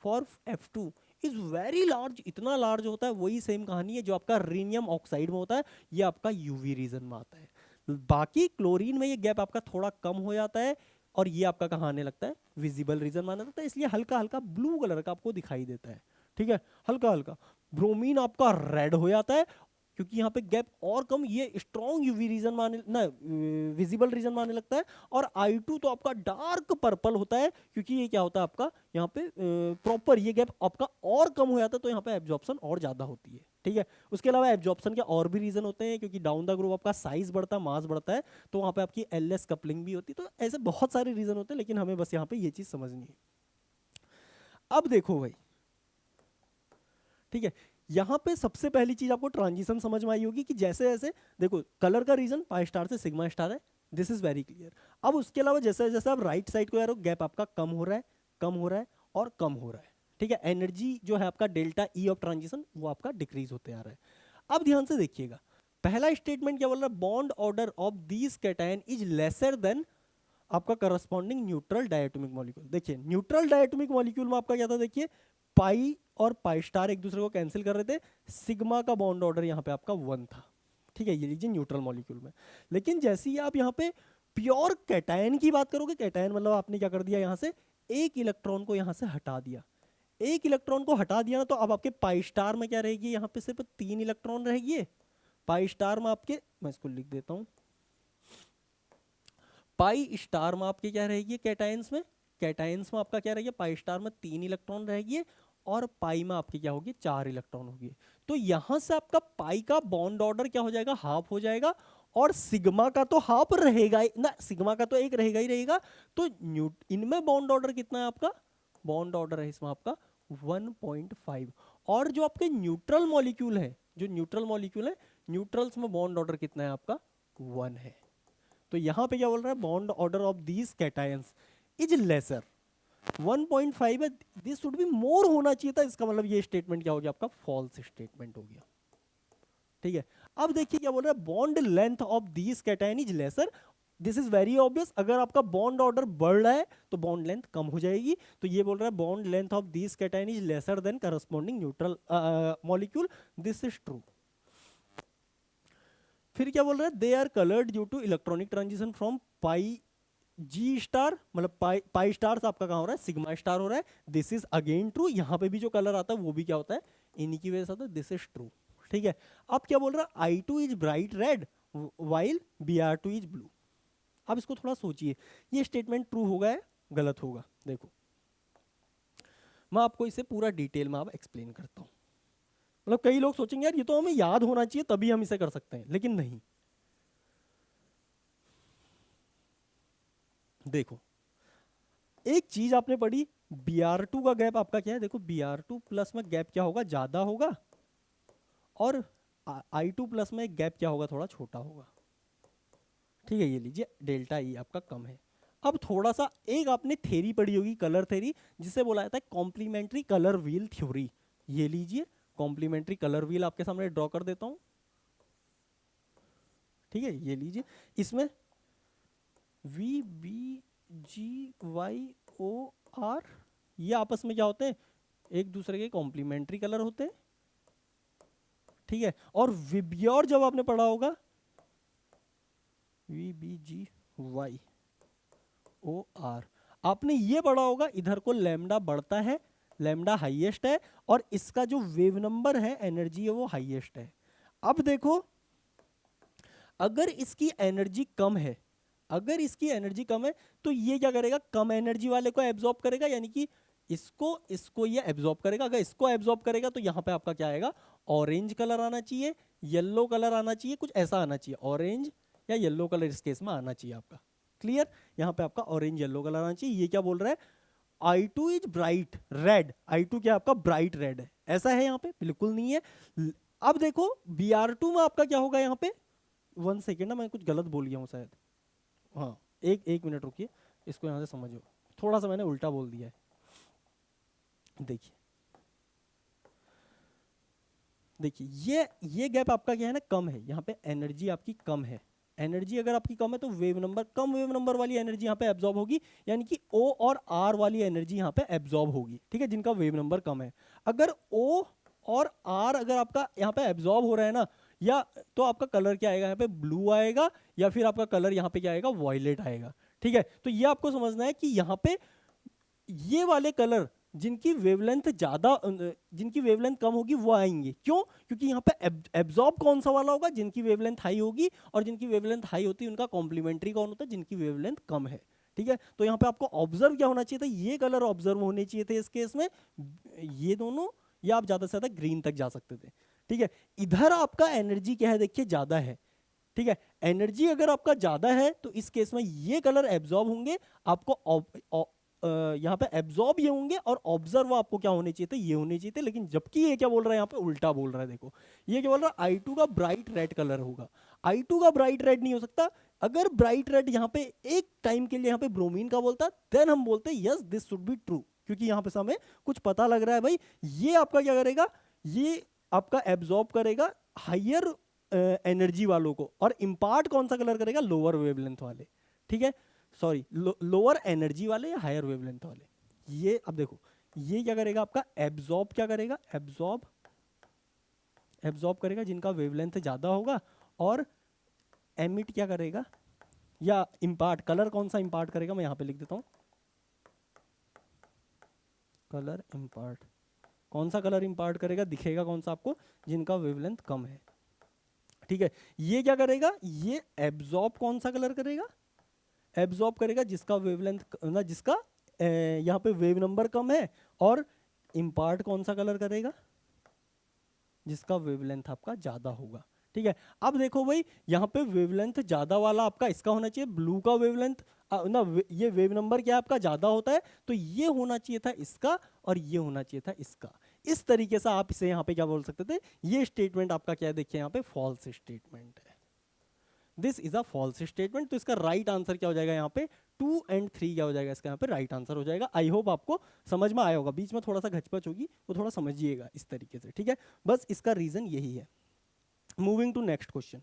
for F2 is very large, इतना लार्ज होता है। वही सेम कहानी है जो आपका रीनियम ऑक्साइड में होता है, ये आपका यूवी रीजन में आता है। बाकी क्लोरीन में ये गैप आपका थोड़ा कम हो जाता है, और ये आपका कहाँ आने लगता है, विजिबल रीजन माना जाता है, इसलिए हल्का हल्का ब्लू कलर का आपको दिखाई देता है। ठीक है, हल्का हल्का। ब्रोमीन आपका रेड हो जाता है, क्योंकि यहाँ पे गैप और कम, ये स्ट्रॉन्ग यूवी रीजन माने ना, विजिबल रीजन माने लगता है। और I2 तो आपका डार्क पर्पल होता है, क्योंकि ये क्या होता है आपका यहाँ पे प्रॉपर ये गैप आपका और कम हो जाता है, तो यहाँ पे एब्जॉर्प्शन और ज्यादा होती है। ठीक है, उसके अलावा एब्जॉर्प्शन के और भी रीजन होते हैं, क्योंकि डाउन द ग्रुप आपका साइज बढ़ता है, मास बढ़ता है, तो वहाँ पे आपकी LS कपलिंग भी होती है। तो ऐसे बहुत सारे रीजन होते हैं, लेकिन हमें बस यहाँ पे ये चीज समझनी है। अब देखो भाई, ठीक है, यहाँ पे सबसे पहली चीज आपको ट्रांजिशन समझ में आई होगी कि जैसे जैसे देखो कलर का रीजन पाई स्टार से सिग्मा स्टार है, दिस इज वेरी क्लियर। अब उसके अलावा जैसे जैसे आप राइट साइड को जा रहे हो, गैप आपका कम हो रहा है, कम हो रहा है, और कम हो रहा है। ठीक है, एनर्जी जो है आपका डेल्टा ई ऑफ ट्रांजिशन वो आपका डिक्रीज होते आ रहा है। अब ध्यान से देखिएगा, पहला स्टेटमेंट क्या बोल रहा है, bond order of these cation is lesser then आपका करस्पॉन्डिंग न्यूट्रल डायटोमिक मॉलिक्यूल। देखिए न्यूट्रल डायटोमिक मॉलिक्यूल में आपका क्या था, देखिए पाई और पाई स्टार एक दूसरे को कैंसिल कर रहे थे, सिग्मा का बॉन्ड ऑर्डर यहाँ पे आपका 1 था। ठीक है, ये लीजिए न्यूट्रल मॉलिक्यूल में। लेकिन जैसे ही आप यहाँ पे प्योर कैटायन की बात करोगे, कैटायन मतलब आपने क्या कर दिया, यहाँ से एक इलेक्ट्रॉन को यहाँ से हटा दिया। एक इलेक्ट्रॉन को हटा दिया ना, तो अब आपके पाई स्टार में क्या रहेगी, यहाँ पे सिर्फ 3 इलेक्ट्रॉन रहेगी। पाई स्टार में आपके, मैं इसको लिख देता हूँ, पाई स्टार में आपके क्या रहेगी कैटायंस में, कैटायंस में आपका क्या रहेगा, पाई स्टार में 3 इलेक्ट्रॉन रहेगी, और पाई में आपके क्या होगी, 4 इलेक्ट्रॉन होगी। तो यहां से आपका पाई का बॉन्ड ऑर्डर क्या हो जाएगा, हाफ हो जाएगा। और सिग्मा का तो हाफ रहेगा ही ना, सिग्मा का तो एक रहेगा ही रहेगा। तो इनमें बॉन्ड ऑर्डर कितना है आपका, बॉन्ड ऑर्डर है इसमें आपका 1.5। और जो आपके न्यूट्रल मॉलिक्यूल है, जो न्यूट्रल मॉलिक्यूल है, न्यूट्रल्स में बॉन्ड ऑर्डर कितना है आपका, 1 है। तो यहां पे क्या बोल रहा है, bond order of these cations is lesser, 1.5 है, दिस शुड बी मोर होना चाहिए था। इसका मतलब ये स्टेटमेंट क्या हो गया आपका, फॉल्स स्टेटमेंट हो गया। ठीक है, अब देखिए क्या बोल रहा है, bond length of these cation is laser, this is very obvious. अगर आपका बॉन्ड ऑर्डर बढ़ रहा है तो बॉन्ड लेंथ कम हो जाएगी। तो ये बोल रहा है bond length of these cation is lesser than corresponding neutral molecule, this is true. फिर क्या बोल रहा है, they are coloured due to electronic transition from pi g star, मतलब पाई स्टार आपका कहाँ हो रहा है, सिग्मा स्टार हो रहा है, दिस इज अगेन ट्रू। यहाँ पे भी जो कलर आता है वो भी क्या होता है, इन्हीं की वजह से आता है, दिस इज ट्रू। ठीक है, अब क्या बोल रहा है, I2 is bright red while Br2 is blue. अब इसको थोड़ा सोचिए, ये स्टेटमेंट ट्रू होगा या गलत होगा। देखो मैं आपको इसे पूरा डिटेल में अब एक्सप्लेन करता हूँ। मतलब कई लोग सोचेंगे यार ये तो हमें याद होना चाहिए तभी हम इसे कर सकते हैं, लेकिन नहीं। देखो एक चीज आपने पढ़ी, Br2 का गैप आपका क्या है, देखो Br2 प्लस में गैप क्या होगा, ज्यादा होगा, और I2 प्लस में गैप क्या होगा, थोड़ा छोटा होगा। ठीक है, ये लीजिए डेल्टा ई आपका कम है। अब थोड़ा सा एक आपने थ्योरी पढ़ी होगी, कलर थ्योरी, जिसे बोला जाता है कॉम्प्लीमेंट्री कलर व्हील थ्योरी। ये लीजिए कॉम्प्लीमेंट्री कलर व्हील आपके सामने ड्रॉ कर देता हूं। ठीक है, ये लीजिए, इसमें VBGYOR ये आपस में क्या होते हैं, एक दूसरे के कॉम्प्लीमेंट्री कलर होते हैं। ठीक है, और विब्योर जब आपने पढ़ा होगा, VBGYOR आपने ये पढ़ा होगा, इधर को लैम्डा बढ़ता है, लैम्डा हाईएस्ट है और इसका जो वेव नंबर है एनर्जी है वो हाईएस्ट है। अब देखो अगर इसकी एनर्जी कम है, अगर इसकी एनर्जी कम है तो ये क्या करेगा, कम एनर्जी वाले को एब्जॉर्ब करेगा, यानी कि इसको ये एब्जॉर्ब करेगा। अगर इसको एब्जॉर्ब करेगा तो यहाँ पे आपका क्या आएगा, ऑरेंज कलर आना चाहिए, येलो कलर आना चाहिए, कुछ ऐसा आना चाहिए, ऑरेंज या येलो कलर इस केस में आना चाहिए आपका। क्लियर, यहाँ पे आपका ऑरेंज येलो कलर आना चाहिए। ये क्या बोल रहा है, I2 is bright red, I2 क्या आपका ब्राइट रेड है, ऐसा है यहाँ पे, बिल्कुल नहीं है। अब देखो Br2 में आपका क्या होगा, यहाँ पे 1 सेकेंड ना, मैं कुछ गलत बोल गया हूँ शायद, हाँ एक मिनट रुकिए, इसको यहाँ से समझो, थोड़ा सा मैंने उल्टा बोल दिया है। देखिए ये गैप आपका क्या है ना, कम है, यहाँ पे एनर्जी आपकी कम है। एनर्जी अगर आपकी कम है तो वेव नंबर, कम वेव नंबर वाली एनर्जी यहाँ पे एब्जॉर्ब होगी, यानी कि O और R वाली एनर्जी यहाँ पे एब्जॉर्ब होगी, ठीक है, जिनका वेव नंबर कम है। अगर O और R अगर आपका यहाँ पे एब्जॉर्ब हो रहा है ना, या तो आपका कलर क्या आएगा, यहाँ पे ब्लू आएगा, या फिर आपका कलर यहाँ पे क्या आएगा, वॉयलेट आएगा, ठीक है। तो ये आपको समझना है कि यहाँ पे ये वाले कलर जिनकी वेवलेंथ ज्यादा, जिनकी वेवलेंथ कम होगी वो आएंगे, क्यों, क्योंकि यहाँ पे एब्जॉर्ब कौन सा वाला होगा, जिनकी वेवलेंथ हाई होगी, और जिनकी वेवलेंथ हाई होती है उनका कॉम्प्लीमेंट्री कौन होता है, जिनकी वेवलेंथ कम है, ठीक है। तो यहाँ पे आपको ऑब्जर्व क्या होना चाहिए था, ये कलर ऑब्जर्व होने चाहिए थे इस केस में, ये दोनों, या आप ज्यादा से ज्यादा ग्रीन तक जा सकते थे, ठीक है। इधर आपका एनर्जी क्या है, देखिए ज्यादा है, ठीक है। एनर्जी अगर आपका ज्यादा है तो इस केस में ये कलर एब्जॉर्ब होंगे, आपको यहाँ पे एब्जॉर्ब ये होंगे, और ऑब्जर्व आपको क्या होने चाहिए थे, ये होने चाहिए थे। लेकिन जबकि ये क्या बोल रहा है, यहाँ पे उल्टा बोल रहा है, देखो ये क्या बोल रहा है, I2 का ब्राइट रेड कलर होगा। I2 का ब्राइट रेड नहीं हो सकता। अगर ब्राइट रेड यहाँ पे एक टाइम के लिए यहाँ पे ब्रोमीन का बोलता, देन हम बोलते yes this should be true, क्योंकि यहाँ पे हमें कुछ पता लग रहा है भाई, ये आपका क्या करेगा, ये आपका एब्जॉर्ब करेगा हाइयर एनर्जी वालों को, और इम्पार्ट कौन सा कलर करेगा, लोअर वेवलेंथ वाले, ठीक है, सॉरी लोअर एनर्जी वाले या हायर वेवलेंथ वाले। ये अब देखो ये क्या करेगा, आपका एब्जॉर्ब क्या करेगा, एब्जॉर्ब करेगा जिनका वेवलेंथ ज्यादा होगा, और एमिट क्या करेगा, या इम्पार्ट, कलर कौन सा इम्पार्ट करेगा, मैं यहाँ पे लिख देता हूँ, कलर इम्पार्ट, कौन सा कलर इम्पार्ट करेगा, दिखेगा कौन सा आपको, जिनका वेवलेंथ कम है, ठीक है। ये क्या करेगा, ये एब्जॉर्ब कौन सा कलर करेगा, एब्जॉर्ब करेगा जिसका वेवलेंथ ना, जिसका यहाँ पे वेव नंबर कम है, और इम्पार्ट कौन सा कलर करेगा, जिसका वेवलेंथ आपका ज्यादा होगा, ठीक है। अब देखो भाई यहाँ पे वेवलेंथ ज्यादा वाला आपका इसका होना चाहिए, ब्लू का वेवलेंथ ना, ये वेव नंबर क्या आपका ज्यादा होता है, तो ये होना चाहिए था इसका, और ये होना चाहिए था इसका। इस तरीके से आप इसे यहाँ पे क्या बोल सकते थे, ये स्टेटमेंट आपका क्या है, देखिए यहाँ पे फॉल्स स्टेटमेंट है, this is a false statement. तो इसका राइट आंसर क्या हो जाएगा, यहाँ पे 2 और 3 क्या हो जाएगा, इसका यहाँ पे राइट आंसर हो जाएगा। आई होप आपको समझ में आया होगा, बीच में थोड़ा सा घचपच होगी वो थोड़ा समझिएगा इस तरीके से, ठीक है। बस इसका रीजन यही है। Moving to next question.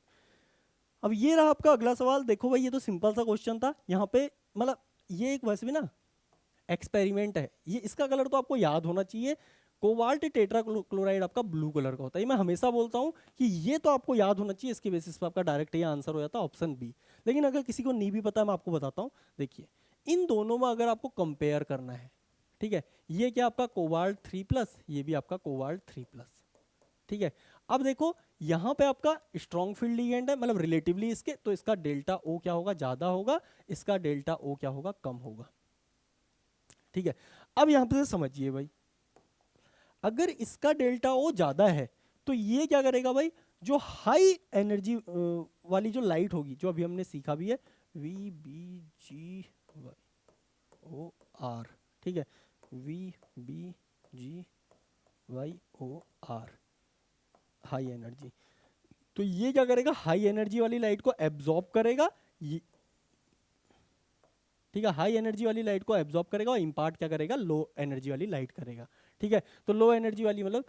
अब ये रहा आपका अगला सवाल। देखो भाई ये तो सिंपल सा क्वेश्चन था, यहाँ पे मतलब ये एक वैसे भी ना एक्सपेरिमेंट है, ये इसका कलर तो आपको याद होना चाहिए। कोबाल्ट टेट्रा क्लोराइड आपका ब्लू कलर का होता है, ये मैं हमेशा बोलता हूँ कि ये तो आपको याद होना चाहिए, इसके बेसिस पर आपका डायरेक्ट ये आंसर हो जाता है ऑप्शन बी। लेकिन अगर किसी को नहीं भी पता है मैं आपको बताता हूँ। देखिए इन दोनों में अगर आपको कंपेयर करना है, ठीक है, ये क्या आपका कोबाल्ट 3+, ये भी आपका कोबाल्ट 3+, ठीक है। अब देखो यहाँ पे आपका स्ट्रॉन्ग फील्ड लिगेंड है, मतलब रिलेटिवली इसके, तो इसका डेल्टा ओ क्या होगा, ज्यादा होगा, इसका डेल्टा ओ क्या होगा, कम होगा, ठीक है। अब यहाँ पे समझिए भाई, अगर इसका डेल्टा ओ ज्यादा है तो ये क्या करेगा भाई, जो हाई एनर्जी वाली जो लाइट होगी, जो अभी हमने सीखा भी है, VBGYOR, ठीक है, VBGYOR, हाई एनर्जी, तो ये क्या करेगा, हाई एनर्जी वाली लाइट को एब्जॉर्ब करेगा, ये ठीक है, हाई एनर्जी वाली लाइट को एब्जॉर्ब करेगा, और इम्पार्ट क्या करेगा, लो एनर्जी वाली लाइट करेगा, ठीक है। तो लो एनर्जी वाली मतलब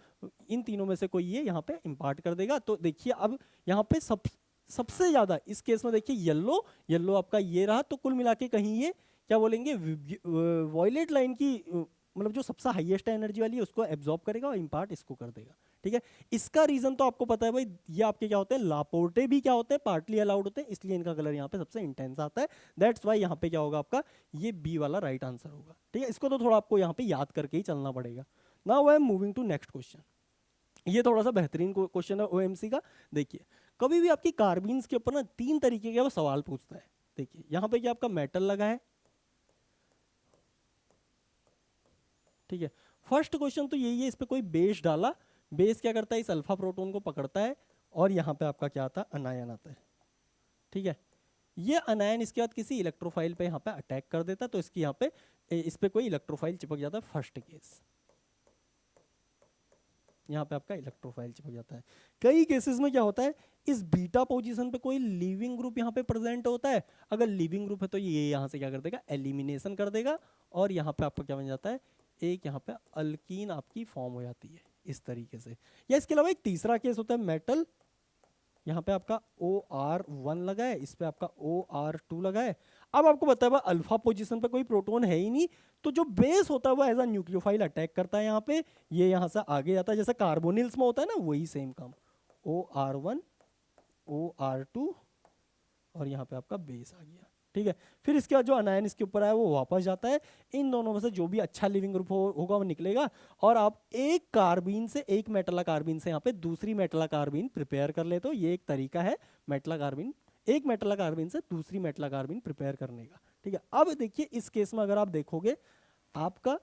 इन तीनों में से कोई ये यहाँ पे इम्पार्ट कर देगा। तो देखिए अब यहाँ पे सबसे ज्यादा इस केस में देखिए येलो आपका ये रहा, तो कुल मिला के कहीं ये क्या बोलेंगे, वॉयलेट लाइन की मतलब जो सबसे हाईएस्ट एनर्जी वाली है उसको एब्जॉर्ब करेगा, और इम्पार्ट इसको कर देगा, ठीक है। इसका रीजन तो आपको पता है भाई, ये आपके क्या होते हैं, लापोर्टे भी क्या होते हैं, पार्टली अलाउड होते हैं, इसलिए इनका कलर यहाँ पे सबसे इंटेंस आता है। दैट्स वाई यहाँ पे क्या होगा आपका, ये बी वाला राइट आंसर होगा। ठीक है, इसको तो थोड़ा आपको यहाँ पे याद करके ही चलना पड़ेगा। Now I am moving to next question. ये थोड़ा सा बेहतरीन क्वेश्चन है ओएमसी का। देखिए, कभी भी आपकी कार्बीन्स के ऊपर ना 3 तरीके के वो सवाल पूछता है। देखिए यहाँ पे क्या आपका मेटल लगा है, ठीक है। फर्स्ट क्वेश्चन तो यही है, इस पे कोई बेस डाला, बेस क्या करता है, इस अल्फा प्रोटॉन को पकड़ता है और यहाँ पे आपका क्या आता है, अनायन आता है। ठीक है, ये अनायन इसके बाद किसी इलेक्ट्रोफाइल पे यहाँ पे अटैक कर देता है, तो इसकी यहाँ पे इस पे कोई इलेक्ट्रोफाइल चिपक जाता है। फर्स्ट केस, यहाँ पे आपका इलेक्ट्रोफाइल चिपक जाता है। कई केसेस में क्या होता है, इस बीटा पोजीशन पे कोई लिविंग ग्रुप यहाँ पे प्रेजेंट होता है। अगर लिविंग ग्रुप है तो ये यहाँ से क्या कर देगा, एलिमिनेशन कर देगा, और यहाँ पे आपका क्या बन जाता है, एक यहाँ पे अल्कीन आपकी फॉर्म हो जाती है इस तरीके से। या इसके अलावा एक तीसरा केस होता है मेटल, यहाँ पे आपका OR1 लगा है, इस पे आपका OR2 लगा है। अब आपको पता है अल्फा पोजीशन पे कोई प्रोटॉन है ही नहीं, तो जो बेस होता है वो एज अ न्यूक्लियोफाइल अटैक करता है यहाँ पे, ये यहाँ से आगे जाता है, जैसे कार्बोनिल्स में होता है ना, वही सेम काम। OR1 OR2 और यहाँ पे आपका बेस आ गया। ठीक है, फिर इसके बाद जो अनायन इसके ऊपर आया वो वापस जाता है, इन दोनों में से जो भी अच्छा लिविंग ग्रुप होगा वो निकलेगा, और आप एक कार्बीन से, एक मेटला कार्बीन से यहाँ पे दूसरी मेटला कार्बीन प्रिपेयर कर लेते हो। ये एक तरीका है मेटला कार्बीन, एक मेटला कार्बीन से दूसरी मेटला कार्बीन प्रिपेयर करने का। ठीक है, अब देखिए इस केस में अगर आप देखोगे, आपका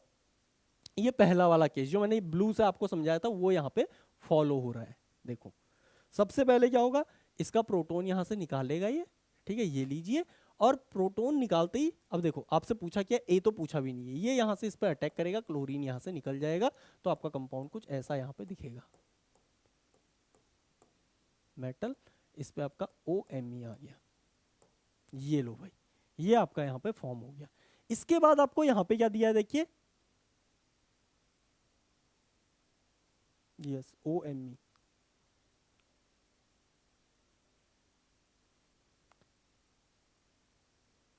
ये पहला वाला केस जो मैंने ब्लू से आपको समझाया था वो यहाँ पे फॉलो हो रहा है। देखो सबसे पहले क्या होगा, इसका प्रोटॉन यहाँ से निकालेगा ये, ठीक है, ये लीजिए, और प्रोटॉन निकालते ही, अब देखो आपसे पूछा क्या, ए तो पूछा भी नहीं है, ये यहाँ से इस पर अटैक करेगा, क्लोरीन यहाँ से निकल जाएगा, तो आपका कंपाउंड कुछ ऐसा यहाँ पे दिखेगा, मेटल, इस पे आपका OMe आ गया। ये लो भाई, ये आपका यहाँ पे फॉर्म हो गया। इसके बाद आपको यहाँ पे क्या दिया है, देखिए, यस OMe,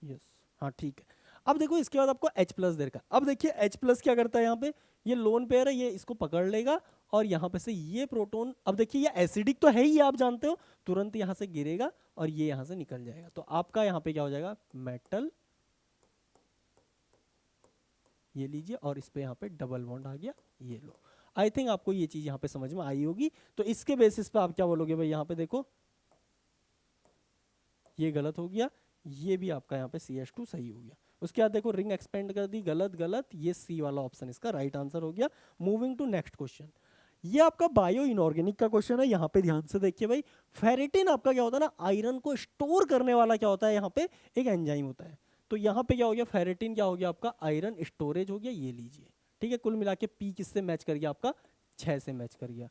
यस, हाँ ठीक है। अब देखो इसके बाद आपको H+ दे रखा है। अब देखिए H+ क्या करता है, यहाँ पे ये लोन पेयर है, ये इसको पकड़ लेगा, और यहाँ पे से ये प्रोटॉन, अब देखिए ये एसिडिक तो है ही, आप जानते हो, तुरंत यहाँ से गिरेगा और ये यहाँ से निकल जाएगा, तो आपका यहाँ पे क्या हो जाएगा, मेटल, ये लीजिए, और इस पे यहाँ पे डबल बॉन्ड आ गया, ये लो। आई थिंक आपको ये चीज यहाँ पे समझ में आई होगी। तो इसके बेसिस पे आप क्या बोलोगे भाई, यहाँ पे देखो ये गलत हो गया, ये भी आपका यहाँ पे CH2 सही हो गया। उसके बाद देखो रिंग एक्सपेंड कर दी, गलत गलत, ये सी वाला ऑप्शन इसका राइट आंसर हो गया। मूविंग टू नेक्स्ट क्वेश्चन, ये आपका बायो इनऑर्गेनिक का क्वेश्चन है। यहाँ पे ध्यान से देखिए भाई, फेरिटिन आपका क्या होता है ना, आयरन को स्टोर करने वाला क्या होता है, यहाँ पे एक एंजाइम होता है। तो यहाँ पे क्या हो गया, फेरिटिन क्या हो गया आपका, आयरन स्टोरेज हो गया, ये लीजिए। ठीक है, कुल मिला के पी किससे मैच कर गया आपका, 6 से मैच कर गया।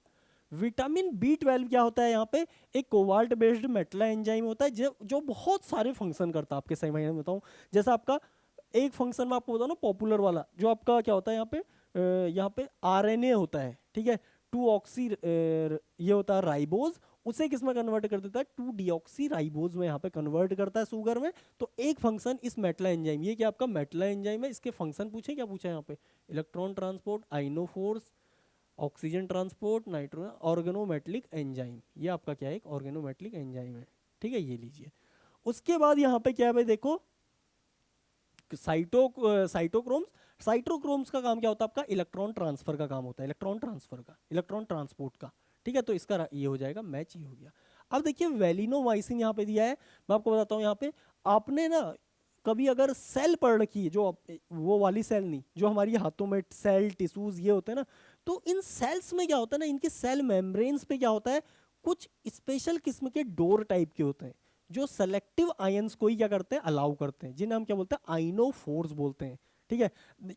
विटामिन B12 क्या होता है, यहाँ पे एक कोबाल्ट बेस्ड मेटला एंजाइम होता है, जो बहुत सारे फंक्शन करता है आपके, सही में बताऊँ, जैसा आपका एक फंक्शन में आपको बताऊँ ना, पॉपुलर वाला जो आपका क्या होता है, यहाँ पे RNA होता है, ठीक है, 2 ऑक्सी ये होता है राइबोज, उसे किस में कन्वर्ट कर देता है, 2 डीऑक्सी राइबोज में यहाँ पे कन्वर्ट करता है शुगर में। तो एक फंक्शन इस मेटला एंजाइम, ये क्या आपका मेटला एंजाइम है, इसके फंक्शन पूछे, क्या पूछा है यहाँ पे, electron transport, ionophores, oxygen transport, nitrogen, organometallic enzyme, ये आपका क्या है, एक ऑर्गेनोमेटलिक एंजाइम है। ठीक है, ये लीजिए। उसके बाद यहाँ पे क्या है भाई, देखो साइटोक्रोम्स, साइटोक्रोम्स का काम क्या होता है आपका, इलेक्ट्रॉन ट्रांसफर का काम होता है, इलेक्ट्रॉन ट्रांसफर का, इलेक्ट्रॉन ट्रांसपोर्ट का। ठीक है, तो इसका ये हो जाएगा मैच, ये हो गया। अब देखिए वेलिनोमाइसिन यहाँ पे दिया है, मैं आपको बताता हूँ, यहाँ पे आपने ना कभी अगर सेल पढ़ रखी है, जो वो वाली सेल नहीं, जो हमारी हाथों में सेल टिश्यूज ये होते हैं ना, तो इन सेल्स में क्या होता है ना, इनके सेल मेम्ब्रेन्स पे क्या होता है, कुछ स्पेशल किस्म के डोर टाइप के होते हैं, जो सेलेक्टिव आयंस को ही क्या करते हैं, अलाउ करते हैं, जिन्हें हम क्या बोलते हैं, आइनोफोर्स बोलते हैं। ठीक है,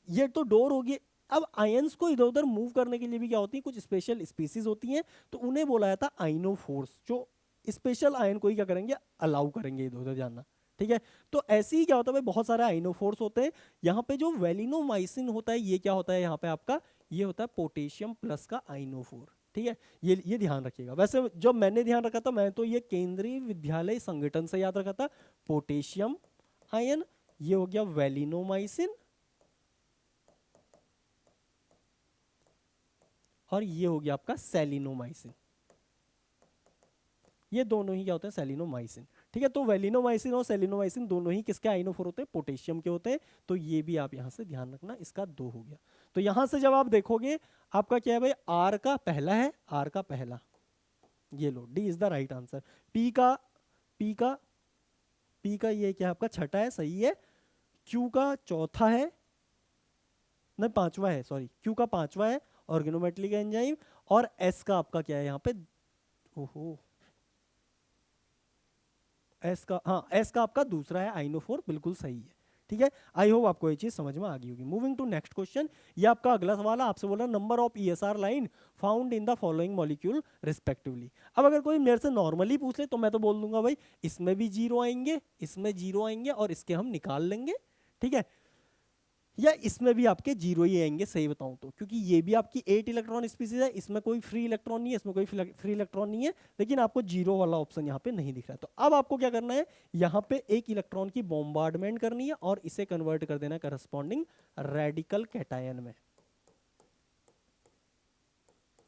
ये तो डोर होगी। अब आयंस को इधर उधर मूव करने के लिए भी क्या होती है, कुछ स्पेशल स्पीसीज होती हैं, तो उन्हें बोला जाता है आइनोफोर्स, जो स्पेशल आयन को ही क्या करेंगे, अलाउ करेंगे इधर उधर जाना। ठीक है, तो ऐसे ही क्या होता है भाई, बहुत सारे आइनोफोर्स होते हैं। यहाँ पे जो वेलिनोमाइसिन होता है, ये क्या होता है यहाँ पे आपका, ये होता है पोटेशियम प्लस का आइनोफोर। ठीक है, ये ध्यान रखिएगा। वैसे जो मैंने ध्यान रखा था, मैं तो ये केंद्रीय विद्यालय संगठन से याद रखा था, पोटेशियम आयन, ये हो गया वेलिनोमाइसिन, और ये हो गया आपका सेलिनोमाइसिन। ये दोनों ही क्या होते हैं, सेलिनोमाइसिन। ठीक है, तो वेलिनोमाइसिन और सेलिनोमाइसिन दोनों ही किसके आइनोफोर होते हैं, पोटेशियम के होते हैं। तो ये भी आप यहां से ध्यान रखना, इसका 2 हो गया। तो यहां से जब आप देखोगे आपका क्या है भाई, आर का पहला है, आर का पहला, ये लो, D is the right answer. P का पी का पी का ये क्या आपका छठा है, सही है। क्यू का चौथा है, नहीं पांचवा है, सॉरी, क्यू का पांचवा है, ऑर्गेनोमेटलिक एंजाइम। और एस का आपका क्या है यहाँ पे, ओहो, एस का, हाँ एस का आपका दूसरा है, आइनोफोर, बिल्कुल सही है। ठीक है, आई होप आपको ये चीज समझ में आ गई होगी। मूविंग टू नेक्स्ट क्वेश्चन, ये आपका अगला सवाल है, आपसे बोला number of ESR line found in the following molecule respectively. अब अगर कोई मेरे से नॉर्मली पूछ ले तो मैं तो बोल दूंगा भाई इसमें भी जीरो आएंगे, इसमें जीरो आएंगे, और इसके हम निकाल लेंगे। ठीक है, या इसमें भी आपके जीरो ही आएंगे, सही बताऊं तो, क्योंकि ये भी आपकी 8 इलेक्ट्रॉन स्पीसीज है, इसमें कोई फ्री इलेक्ट्रॉन नहीं है, इसमें कोई फ्री इलेक्ट्रॉन नहीं है, लेकिन आपको जीरो वाला ऑप्शन यहाँ पे नहीं दिख रहा है। तो अब आपको क्या करना है, यहाँ पे एक इलेक्ट्रॉन की बॉम्बार्डमेंट करनी है और इसे कन्वर्ट कर देना करस्पॉन्डिंग रेडिकल कैटायन में।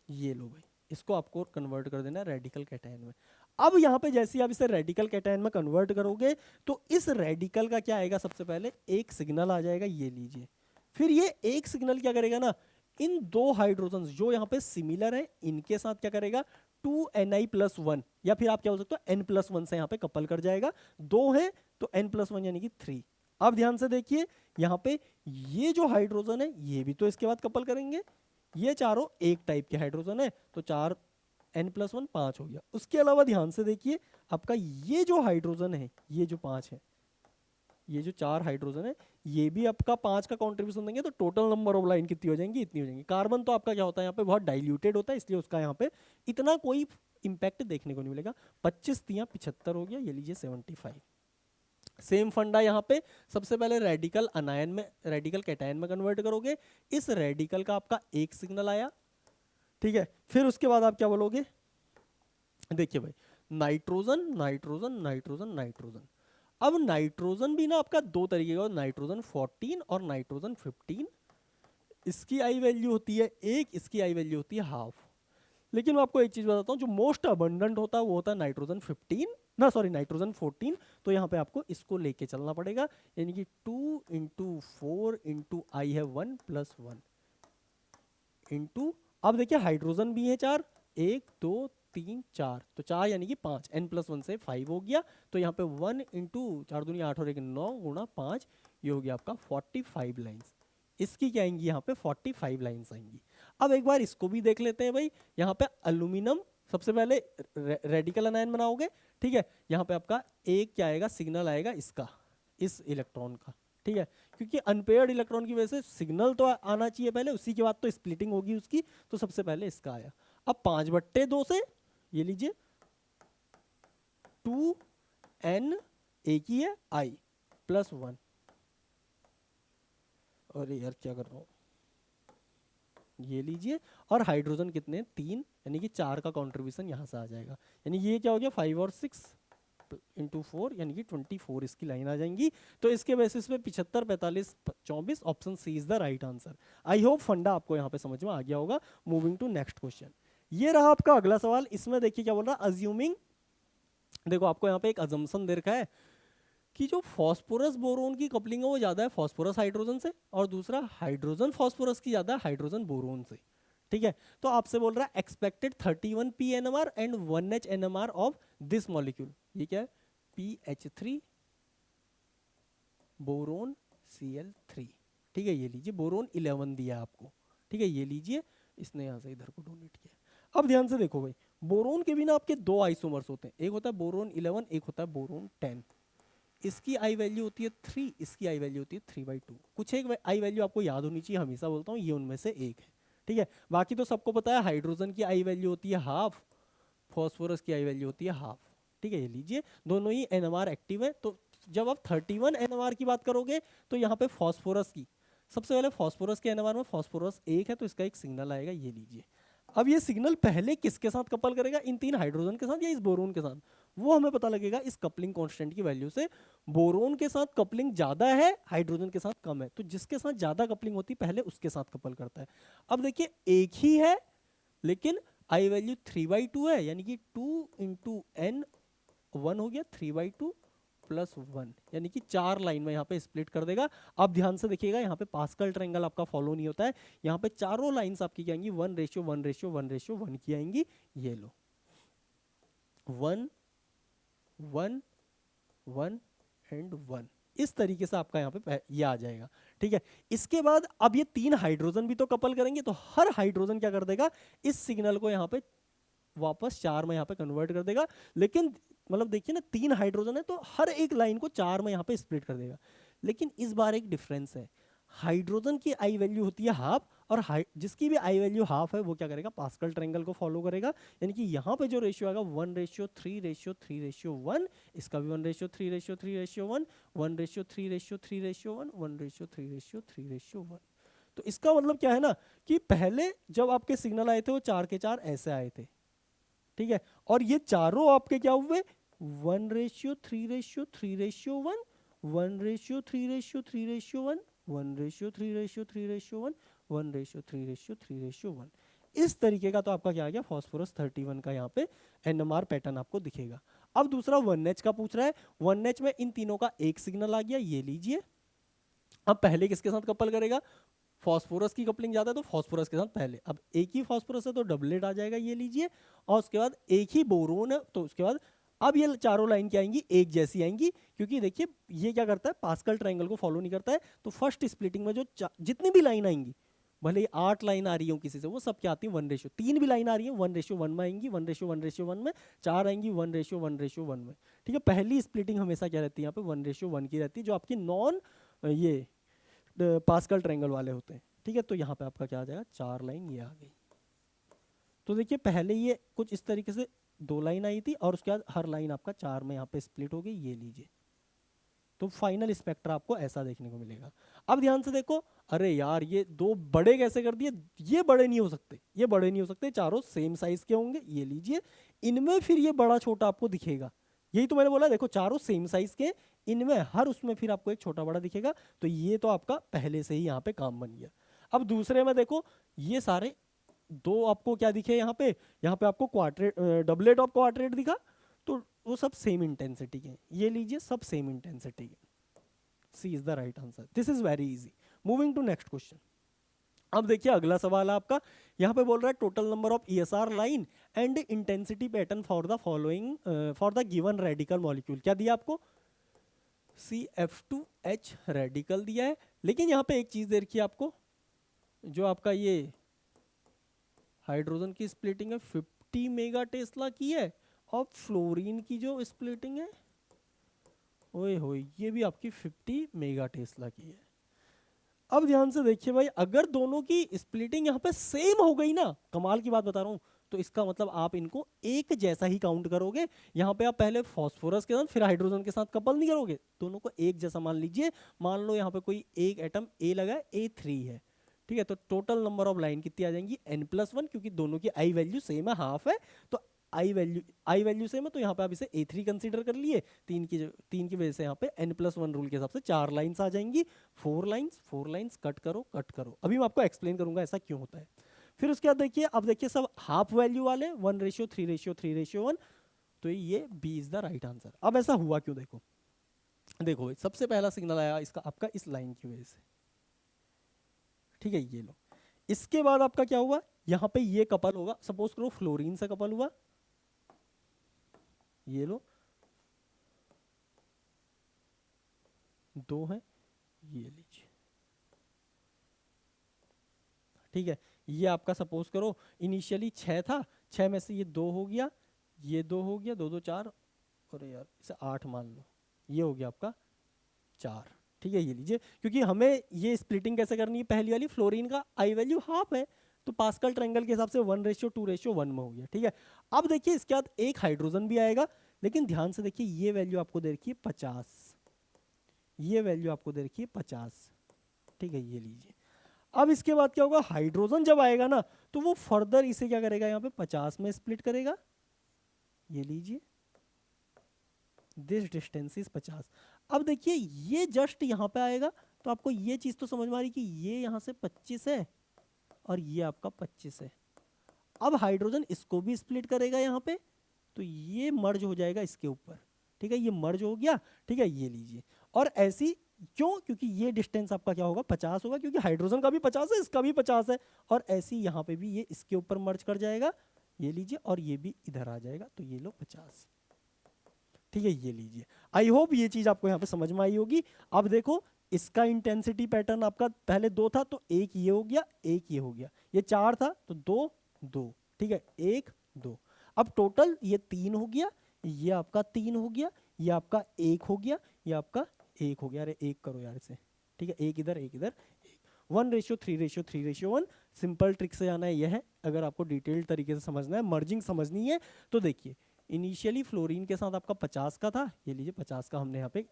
ये लो भाई, इसको आपको कन्वर्ट कर देना है रेडिकल कैटायन में। अब यहाँ पे जैसे ही आप इसे रेडिकल कैटायन में कन्वर्ट करोगे तो इस रेडिकल का क्या आएगा, सबसे पहले एक सिग्नल आ जाएगा, ये लीजिए। फिर ये एक सिग्नल क्या करेगा ना, इन दो हाइड्रोजन जो यहाँ पे सिमिलर है इनके साथ क्या करेगा, 2ni+1, या फिर आप क्या बोल सकते हो n+1 से यहाँ पे कपल कर जाएगा। दो है तो n+1 यानी कि 3। अब ध्यान से देखिए, यहाँ पे ये जो हाइड्रोजन है ये भी तो इसके बाद कपल करेंगे। ये चारों एक टाइप के हाइड्रोजन है, तो 4 n+1 5 हो गया। उसके अलावा ध्यान से देखिए, आपका ये जो हाइड्रोजन है, ये जो 5 है, ये जो 4 हाइड्रोजन है, ये भी आपका 5 का कंट्रीब्यूशन देंगे तो टोटल नंबर ऑफ लाइन कितनी हो जाएंगी, इतनी हो जाएंगी। कार्बन तो आपका क्या होता है यहाँ पे, बहुत डाइल्यूटेड होता है, इसलिए उसका यहाँ पे इतना कोई इंपैक्ट देखने को नहीं मिलेगा। 25 तियां 75 हो गया, ये लीजिए 75। सेम फंडा यहाँ पे, सबसे पहले रेडिकल अनायन में, रेडिकल कैटायन में कन्वर्ट करोगे। इस रेडिकल का आपका एक सिग्नल आया, ठीक है। फिर उसके बाद आप क्या बोलोगे, देखिए भाई, नाइट्रोजन नाइट्रोजन नाइट्रोजन नाइट्रोजन। अब नाइट्रोजन भी ना आपका दो तरीके का, नाइट्रोजन 14 और नाइट्रोजन 15। इसकी आई वैल्यू होती है 1, इसकी आई वैल्यू होती है हाफ। लेकिन मैं आपको एक चीज बताता हूँ, जो मोस्ट अबंडेंट होता है वो होता है नाइट्रोजन 15, ना सॉरी नाइट्रोजन 14। तो यहाँ पे आपको इसको लेके चलना पड़ेगा, यानी कि 2 × 4 × I है 1 + 1 इंटू, अब देखिए हाइड्रोजन भी है 4, 1 2 3 4, तो 4 यानी कि 5, n+1 से 5 हो गया। तो यहाँ पे 1 × 4 दूनी 8 और 1 9 × 5, ये हो गया आपका 45 लाइन्स। इसकी क्या आएंगी, यहाँ पे 45 लाइन्स आएंगी। अब एक बार इसको भी देख लेते हैं भाई, यहाँ पे एल्यूमिनियम सबसे पहले रेडिकल अनायन बनाओगे, ठीक है। यहाँ पे आपका एक क्या आएगा, सिग्नल आएगा इसका, इस इलेक्ट्रॉन का, ठीक है, क्योंकि अनपेयर्ड इलेक्ट्रॉन की वजह से सिग्नल तो आना चाहिए पहले, उसी के बाद तो स्प्लिटिंग होगी उसकी। तो सबसे पहले इसका आया। अब 5/2 से ये लीजिए 2n, एक ही है I +1, अरे यार क्या कर रहा हूँ, ये लीजिए। और हाइड्रोजन कितने, 3, यानी कि 4 का कंट्रीब्यूशन यहाँ से आ जाएगा। यानी ये क्या हो गया 5 और 6 × 4 यानी कि 24 इसकी लाइन आ जाएंगी। तो इसके बेसिस पे 75 45 24 option C is the right answer. I hope फंडा आपको यहाँ पे समझ में आ गया होगा। मूविंग टू नेक्स्ट क्वेश्चन, ये रहा आपका अगला सवाल। इसमें देखिए क्या बोल रहा है, अज्यूमिंग, देखो आपको यहाँ पे एक अजम्पशन दे रखा है कि जो फॉस्फोरस बोरोन की कपलिंग है वो ज्यादा है फॉस्फोरस हाइड्रोजन से, और दूसरा हाइड्रोजन फॉस्फोरस की ज्यादा है हाइड्रोजन बोरोन से, ठीक है। तो आपसे बोल रहा है expected 31 p NMR and 1H NMR of this molecule. ये क्या है, PH3 बोरोन Cl3, ठीक है। ये लीजिए बोरोन 11 दिया आपको, ठीक है। ये लीजिए, इसने यहाँ से इधर को डोनेट किया। अब ध्यान से देखो भाई, बोरोन के बिना आपके दो आइसोमर्स होते हैं, एक होता है बोरोन 11, एक होता है बोरोन 10। इसकी आई वैल्यू होती है 3, इसकी आई वैल्यू होती है 3/2। कुछ एक आई वैल्यू आपको याद होनी चाहिए, हमेशा बोलता हूँ, ये उनमें से एक है, ठीक है। बाकी तो सबको पता है, हाइड्रोजन की आई वैल्यू होती है हाफ, फॉस्फोरस की आई वैल्यू होती है हाफ, ठीक है। ये लीजिए, दोनों ही NMR एक्टिव है। तो जब आप 31 NMR की बात करोगे तो यहाँ पे फॉस्फोरस की, सबसे पहले फॉस्फोरस के NMR में फॉस्फोरस 1 है, तो इसका एक सिग्नल आएगा, ये लीजिए। अब ये सिग्नल पहले किसके साथ कपल करेगा, इन 3 हाइड्रोजन के साथ या इस बोरोन के साथ, वो हमें पता लगेगा इस कपलिंग कांस्टेंट की वैल्यू से। बोरोन के साथ कपलिंग ज्यादा है, हाइड्रोजन के साथ कम है, तो जिसके साथ ज्यादा कपलिंग होती है पहले उसके साथ कपल करता है। अब देखिए एक ही है, लेकिन आई वैल्यू 3/2 है, यानी कि 2 × n 1 हो गया 3/2 + 1, यानी कि 4 लाइन में यहाँ पे स्प्लिट कर देगा। अब ध्यान से देखिएगा, यहाँ पे पास्कल ट्रायंगल आपका फॉलो नहीं होता है, यहाँ पे चारों लाइंस आपकी क्या आएंगी 1:1:1:1 की आएंगी। ये लो 1 1 1 एंड 1, इस तरीके से आपका यहाँ पे ये आ जाएगा। ठीक है, इसके बाद अब ये 3 हाइड्रोजन भी तो कपल करेंगे, तो हर हाइड्रोजन क्या कर देगा, इस सिग्नल को यहाँ पे वापस 4 में यहाँ पे कन्वर्ट कर देगा। लेकिन मतलब देखिए ना, 3 हाइड्रोजन है तो हर एक लाइन को 4 में यहाँ पे स्प्लिट कर देगा। लेकिन इस बार एक डिफरेंस है, हाइड्रोजन की आई वैल्यू होती है हाफ, और जिसकी भी आई वैल्यू हाफ है वो क्या करेगा, पास्कल ट्रायंगल को फॉलो करेगा। यानी कि यहाँ पे जो रेशियो आएगा 1:3:3:1, इसका भी 1:3:3:1, 1:3:3:1, 1:3:3:1। तो इसका मतलब क्या है ना, कि पहले जब आपके सिग्नल आए थे वो 4 के 4 ऐसे आए थे। ठीक है, और ये चारों आपके क्या हुए 1:3:3:1, 1:3:3:1, 1:3:3:1, 1:3:3:1। इस तरीके का तो आपका क्या आ गया, फास्फोरस 31 का यहाँ पे NMR पैटर्न आपको दिखेगा। अब दूसरा 1H का पूछ रहा है, 1H में इन तीनों का एक सिग्नल आ गया, ये लीजिए। अब पहले किसके साथ कपल करेगा, फास्फोरस की कपलिंग ज्यादा है तो फास्फोरस के साथ पहले, अब एक ही फास्फोरस है तो डबलेट आ जाएगा, ये लीजिए। और उसके बाद एक ही बोरोन है तो उसके बाद अब ये चारों लाइन क्या आएंगी, एक जैसी आएंगी, क्योंकि देखिए ये क्या करता है, पास्कल ट्रायंगल को फॉलो नहीं करता है। तो फर्स्ट स्प्लिटिंग में जो जितनी भी लाइन आएंगी, भले ही 8 लाइन आ रही हो किसी से, वो सब क्या आती है 1:3 भी लाइन आ रही है 1:1 में आएंगी, 1:1:1 में 4 आएंगी 1:1:1 में। ठीक है, पहली स्प्लिटिंग हमेशा क्या रहती है यहाँ पे 1:1 की रहती है, जो आपकी नॉन ये पास्कल ट्रायंगल वाले होते हैं। ठीक है, तो यहाँ पे आपका क्या आ जाएगा, 4 लाइन ये आ गई। तो देखिए पहले ये कुछ इस तरीके से 2 लाइन आई थी, और उसके बाद हर लाइन आपका 4 में यहाँ पे स्प्लिट हो गई, ये लीजिए। तो फाइनल स्पेक्ट्रा आपको ऐसा देखने को मिलेगा। अब ध्यान से देखो, अरे यार ये 2 बड़े कैसे कर दिए, ये बड़े नहीं हो सकते, ये बड़े नहीं हो सकते, चारों सेम साइज के होंगे, ये लीजिए। इनमें फिर ये बड़ा छोटा आपको दिखेगा, यही तो मैंने बोला, देखो चारों सेम साइज के, इनमें हर उसमें फिर आपको एक छोटा बड़ा दिखेगा। तो ये तो आपका पहले से ही यहाँ पे काम बन गया। अब दूसरे में देखो, ये सारे 2 आपको क्या दिखे यहाँ पे आपको क्वाड्रेट, डबलेट ऑफ क्वाड्रेट दिखा, तो वो सब सेम इंटेंसिटी के, ये लीजिए सब सेम इंटेंसिटी के। C is the right answer, this is very easy. Moving to next question. अब देखिए अगला सवाल है आपका, यहाँ पे बोल रहा है total number of ESR line and intensity pattern for the following for the given radical molecule. क्या दिया आपको, CF2H रेडिकल दिया है। लेकिन यहाँ पे एक चीज दे रखी है आपको, जो आपका ये हाइड्रोजन की स्प्लिटिंग है 50 मेगा टेस्ला की है, और फ्लोरीन की जो स्प्लिटिंग है ओए होए ये भी आपकी 50 मेगा टेस्ला की है। अब ध्यान से देखिए भाई, अगर दोनों की स्प्लिटिंग यहाँ पे सेम हो गई ना, कमाल की बात बता रहा हूँ, तो इसका मतलब आप इनको एक जैसा ही काउंट करोगे। यहाँ पे आप पहले फास्फोरस के साथ फिर हाइड्रोजन के साथ कपल नहीं करोगे, दोनों को एक जैसा मान लीजिए। मान लो यहाँ पे कोई एक एटम A लगा है, A3 है। ठीक है, तो टोटल नंबर ऑफ लाइन कितनी आ जाएंगी n+1, क्योंकि दोनों की आई वैल्यू सेम है, हाफ है, तो आई वैल्यू सेम है, तो यहाँ पे आप इसे A3 कंसीडर कर लिए। 3 की वजह से यहाँ पे n+1 रूल के हिसाब से 4 लाइंस आ जाएंगी। 4 लाइंस कट करो। अभी मैं आपको एक्सप्लेन करूंगा ऐसा क्यों होता है। फिर उसके बाद देखिए, अब देखिए सब हाफ वैल्यू वाले 1:3:3:1, तो ये B is the right answer. अब ऐसा हुआ क्यों, देखो सबसे पहला सिग्नल आया इसका आपका इस लाइन की वजह से। ठीक है, ये लो, इसके बाद आपका क्या हुआ, यहाँ पे ये कपल होगा, सपोज करो फ्लोरीन से कपल हुआ, ये लो 2 है, ये लीजिए। ठीक है, ये आपका सपोज करो इनिशियली 6 था, 6 में से ये 2 हो गया, ये 2 हो गया, 2 2 4, अरे यार इसे 8 मान लो, ये हो गया आपका 4। ठीक है, ये लीजिए, क्योंकि हमें ये स्प्लिटिंग कैसे करनी है, पहली वाली फ्लोरीन का आई वैल्यू हाफ है, तो पास्कल ट्रायंगल के हिसाब से 1:2:1 में हो गया। ठीक है, अब देखिए इसके बाद एक हाइड्रोजन भी आएगा, लेकिन ध्यान से देखिए ये वैल्यू आपको दे रखी है 50, ये वैल्यू आपको दे रखी है 50। ठीक है, ये लीजिए। अब इसके बाद क्या होगा, हाइड्रोजन जब आएगा ना, तो वो फर्दर इसे क्या करेगा, यहाँ पे 50 में स्प्लिट करेगा, ये लीजिए, दिस डिस्टेंस इज 50। अब देखिए ये जस्ट यहाँ पे आएगा, तो आपको ये चीज तो समझ में आ रही कि ये यहाँ से 25 है और ये आपका 25 है। अब हाइड्रोजन इसको भी स्प्लिट करेगा यहाँ पे, तो ये मर्ज हो जाएगा इसके ऊपर, ठीक है, ये मर्ज हो गया, ठीक है, ये लीजिए। और ऐसी क्यों, क्योंकि ये डिस्टेंस आपका क्या होगा 50 होगा, क्योंकि हाइड्रोजन का भी 50 है, इसका भी 50 है, और ऐसी यहाँ पे भी ये इसके ऊपर मर्ज कर जाएगा, ये लीजिए, और ये भी इधर आ जाएगा, तो ये लो 50, ठीक है, ये लीजिए। आई होप ये चीज आपको यहाँ पे समझ में आई होगी। अब देखो इसका इंटेंसिटी पैटर्न आपका पहले 2 था, तो एक ये हो गया, एक ये हो गया, ये 4 था तो 2 2, ठीक है, 1 2। अब टोटल ये 3 हो गया, ये आपका 3 हो गया, ये आपका 1 हो गया, ये आपका 1 हो गया, अरे 1 करो यार इसे, ठीक है, एक इधर एक इधर, 1:3:3:1। सिंपल ट्रिक से जाना है यह है, अगर आपको डिटेल्ड तरीके से समझना है, मर्जिंग समझनी है, तो देखिए इनिशियली फ्लोरीन के साथ आपका 50 का था, ये लीजिए 50 का हमने यहाँ पे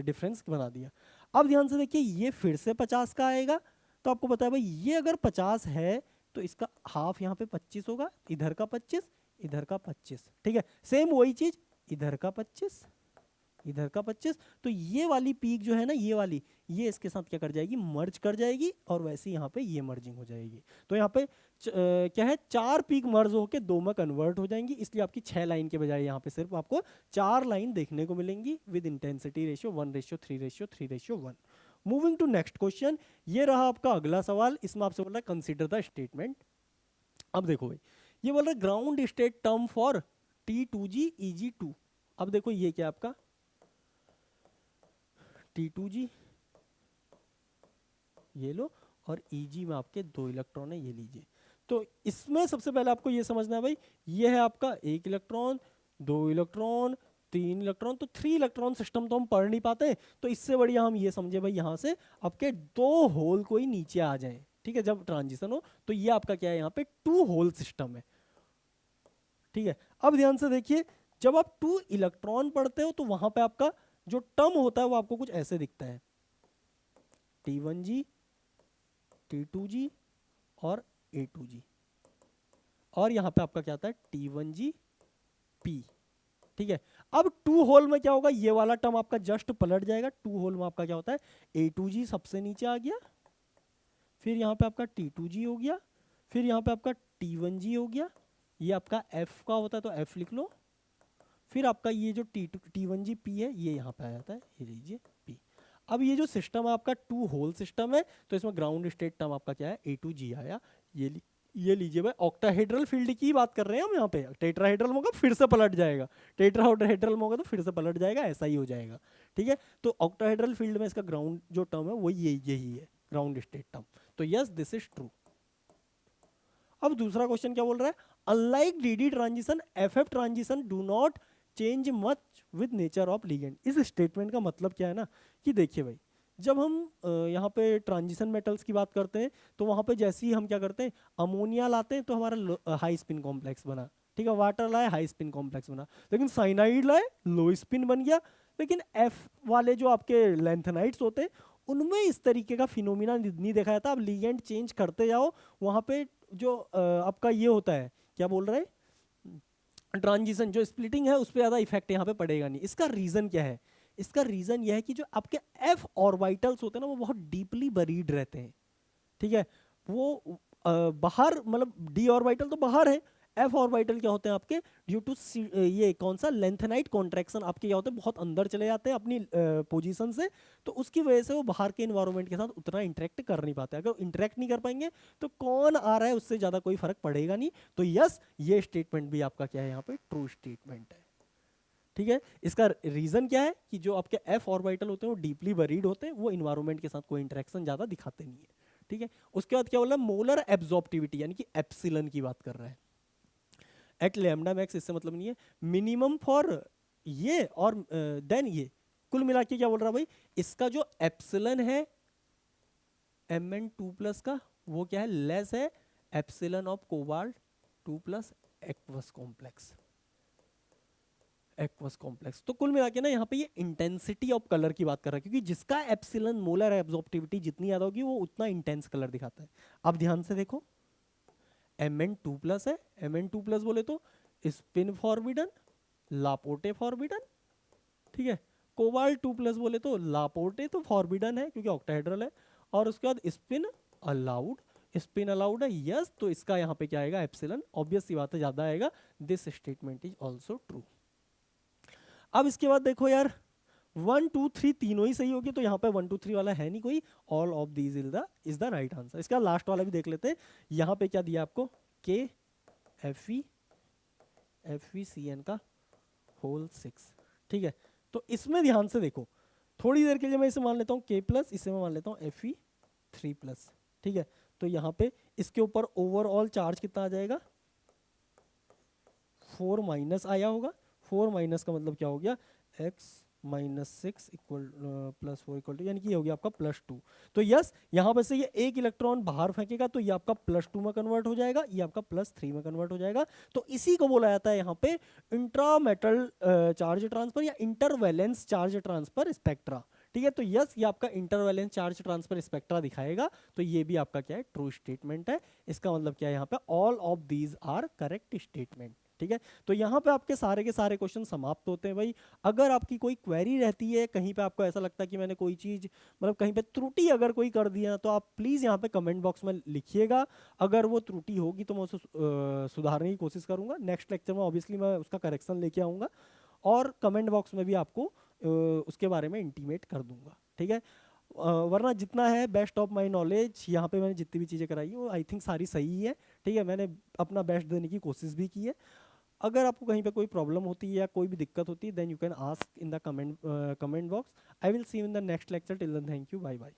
डिफरेंस बना दिया। अब ध्यान से देखिए ये फिर से 50 का आएगा, तो आपको पता है भाई ये अगर 50 है तो इसका हाफ यहाँ पे 25 होगा, इधर का 25, इधर का 25, ठीक है, सेम वही चीज, इधर का 25, इधर का 25, तो ये वाली पीक जो है ना, ये वाली, ये इसके साथ क्या कर जाएगी, मर्ज कर जाएगी, और वैसे यहाँ पे ये मर्जिंग हो जाएगी। तो यहाँ पे क्या है, 4 पीक मर्ज होके 2 में कन्वर्ट हो जाएंगी, इसलिए आपकी 6 लाइन के बजाय यहाँ पे सिर्फ आपको 4 लाइन देखने को मिलेंगी with intensity ratio 1:3:3:1। Moving to next question, ये रहा आपका अगला सवाल, इसमें आपसे बोल रहा है कंसिडर द स्टेटमेंट। अब देखो भाई, ये बोल रहा है ground state term for T2G Eg2। अब देखो ये क्या आपका T2G, ये लो, और Eg में आपके 2 इलेक्ट्रॉन है, ये लीजिए। तो इसमें सबसे पहले आपको ये समझना है भाई, ये है आपका 1 इलेक्ट्रॉन, 2 इलेक्ट्रॉन, 3 इलेक्ट्रॉन, तो 3 इलेक्ट्रॉन सिस्टम तो हम पढ़ नहीं पाते, तो इससे बढ़िया हम ये समझे भाई यहाँ से आपके 2 होल कोई नीचे आ जाए, ठीक है, जब ट्रांजिशन हो, तो ये आपका क्या है, यहाँ पे 2 होल सिस्टम है, ठीक है। अब ध्यान से देखिए, जब आप 2 इलेक्ट्रॉन पढ़ते हो तो वहां पे आपका जो टर्म होता है वो आपको कुछ ऐसे दिखता है, T1G, T2G और A2G, और यहाँ पे आपका क्या आता है T1G P, ठीक है। अब 2 होल में क्या होगा, ये वाला टर्म आपका जस्ट पलट जाएगा, 2 होल में आपका क्या होता है, A2G सबसे नीचे आ गया, फिर यहाँ पे आपका T2G हो गया, फिर यहाँ पे आपका T1G हो गया, ये आपका F का होता है तो F लिख लो, फिर आपका ये जो T1G P है ये यहाँ पे आ जाता है, ये लीजिए P। अब ये जो सिस्टम है आपका 2 होल सिस्टम है, तो इसमें ग्राउंड स्टेट टर्म आपका क्या है, A2G आया, ये लीजिए भाई, ऑक्टाहेड्रल फील्ड की बात कर रहे हैं हम यहाँ पे, टेट्राहेड्रल होगा फिर से पलट जाएगा, टेट्राहेड्रल होगा तो फिर से पलट जाएगा, ऐसा ही हो जाएगा, ठीक है। तो ऑक्टाहेड्रल फील्ड में इसका ग्राउंड जो टर्म है वो यही है, ग्राउंड स्टेट टर्म, तो यस दिस इज ट्रू। अब दूसरा क्वेश्चन क्या बोल रहा है, unlike D transition F transition do not change much with nature of ligand. इस स्टेटमेंट का मतलब क्या है ना, कि देखिए भाई, जब हम यहाँ पे ट्रांजिशन मेटल्स की बात करते हैं तो वहाँ पे जैसे ही हम क्या करते हैं, अमोनिया लाते हैं तो हमारा हाई स्पिन कॉम्प्लेक्स बना, ठीक है, वाटर लाए हाई स्पिन कॉम्प्लेक्स बना, लेकिन साइनाइड लाए लो स्पिन बन गया। लेकिन एफ वाले जो आपके लेंथेनाइड्स होते हैं उनमें इस तरीके का फिनोमिना नहीं देखा जाता। आप लिगेंड चेंज करते जाओ, वहाँ पे जो आपका ये होता है, क्या बोल रहे हैं, ट्रांजिशन जो स्प्लिटिंग है उस पर ज़्यादा इफेक्ट यहाँ पे पड़ेगा नहीं। इसका रीज़न क्या है, इसका रीज़न यह है कि जो आपके एफ ऑर्बिटल्स होते हैं ना वो बहुत डीपली बरीड रहते हैं, ठीक है, वो बाहर, मतलब डी ऑर्बिटल तो बाहर है, एफ ऑर्बिटल क्या होते हैं आपके, ड्यू टू ये कौन सा लेंथेनाइट कॉन्ट्रैक्शन आपके क्या होते हैं, बहुत अंदर चले जाते हैं अपनी पोजीशन से, तो उसकी वजह से वो बाहर के इन्वायरमेंट के साथ उतना इंटरेक्ट कर नहीं पाते। अगर इंटरेक्ट नहीं कर पाएंगे तो कौन आ रहा है उससे ज़्यादा कोई फर्क पड़ेगा नहीं। तो यस, ये स्टेटमेंट भी आपका क्या है, यहाँ पे ट्रू स्टेटमेंट है, ठीक है। इसका रीजन क्या है कि जो आपके एफ ऑर्बिटल होते हैं वो डीपली बरीड होते हैं, वो इन्वायरमेंट के साथ कोई इंटरेक्शन ज़्यादा दिखाते नहीं है, ठीक है। उसके बाद क्या बोला, मोलर एब्जॉर्प्टिविटी यानी कि एप्सिलन की बात कर रहा है एट लैम्डा मैक्स, इससे मतलब नहीं है मिनिमम फॉर ये, और देन ये कुल मिला के क्या बोल रहा भाई, इसका जो एप्सिलन है Mn2+ का वो क्या है, लेस है epsilon of cobalt 2+ aqueous complex, aqueous complex. तो कुल मिला के ना यहाँ पे ये इंटेंसिटी ऑफ कलर की बात कर रहा है, क्योंकि जिसका एप्सिलन मोलर एब्जॉर्प्टिविटी जितनी ज्यादा होगी वो उतना इंटेंस कलर दिखाता है। अब ध्यान से देखो, Mn2+ है, Mn2+ बोले तो स्पिन फॉरबिडन, लापोर्टे फॉरबिडन, ठीक है। कोबाल्ट 2+ बोले तो लापोर्टे तो फॉरबिडन है क्योंकि ऑक्टाहेड्रल है, और उसके बाद स्पिन अलाउड, स्पिन अलाउड है, यस, तो इसका यहाँ पे क्या आएगा, एप्सिलॉन, ऑब्वियस सी बात है, ज्यादा आएगा। This statement is also true. अब इसके बाद देखो यार, 1 2 3 तीनों ही सही होगी, तो यहाँ पे 1 2 3 वाला है नहीं कोई, all of these is the right answer. इसका लास्ट वाला भी देख लेते हैं। यहाँ पे क्या दिया आपको, के एफ वी सी एन का होल 6, ठीक है। तो इसमें ध्यान से देखो, थोड़ी देर के लिए मैं इसे मान लेता हूँ के प्लस, इसे मैं मान लेता हूँ एफ ई 3+, ठीक है। तो यहाँ पे इसके ऊपर ओवरऑल चार्ज कितना आ जाएगा, 4 माइनस आया होगा। 4 माइनस का मतलब क्या हो गया, x -6 इक्वल +4 इक्वल टू, यानी कि ये हो गया आपका +2। तो यस, यहाँ पे से ये एक इलेक्ट्रॉन बाहर फेंकेगा तो ये आपका +2 में कन्वर्ट हो जाएगा, ये आपका +3 में कन्वर्ट हो जाएगा। तो इसी को बोला जाता है यहाँ पे इंट्रा मेटल चार्ज ट्रांसफर या इंटरवैलेंस चार्ज ट्रांसफर स्पेक्ट्रा, ठीक है। तो यस, ये आपका इंटरवैलेंस चार्ज ट्रांसफर स्पेक्ट्रा दिखाएगा। तो ये भी आपका क्या है, ट्रू स्टेटमेंट है। इसका मतलब क्या है, यहाँ पे all of these are correct statement, ठीक है। तो यहाँ पे आपके सारे के सारे क्वेश्चन समाप्त होते हैं भाई। अगर आपकी कोई क्वेरी रहती है, कहीं पे आपको ऐसा लगता है कि मैंने कोई चीज़, मतलब कहीं पे त्रुटि अगर कोई कर दिया, तो आप प्लीज़ यहाँ पे कमेंट बॉक्स में लिखिएगा। अगर वो त्रुटि होगी तो मैं उसे सुधारने की कोशिश करूँगा। नेक्स्ट लेक्चर में ऑब्वियसली मैं उसका करेक्शन लेके आऊँगा, और कमेंट बॉक्स में भी आपको उसके बारे में इंटीमेट कर दूंगा, ठीक है। वरना जितना है बेस्ट ऑफ माय नॉलेज, यहाँ पे मैंने जितनी भी चीज़ें कराई वो आई थिंक सारी सही है, ठीक है। मैंने अपना बेस्ट देने की कोशिश भी की है। अगर आपको कहीं पे कोई प्रॉब्लम होती है या कोई भी दिक्कत होती है, then you can ask in the comment box. I will see you in the next lecture. Till then, thank you, bye bye.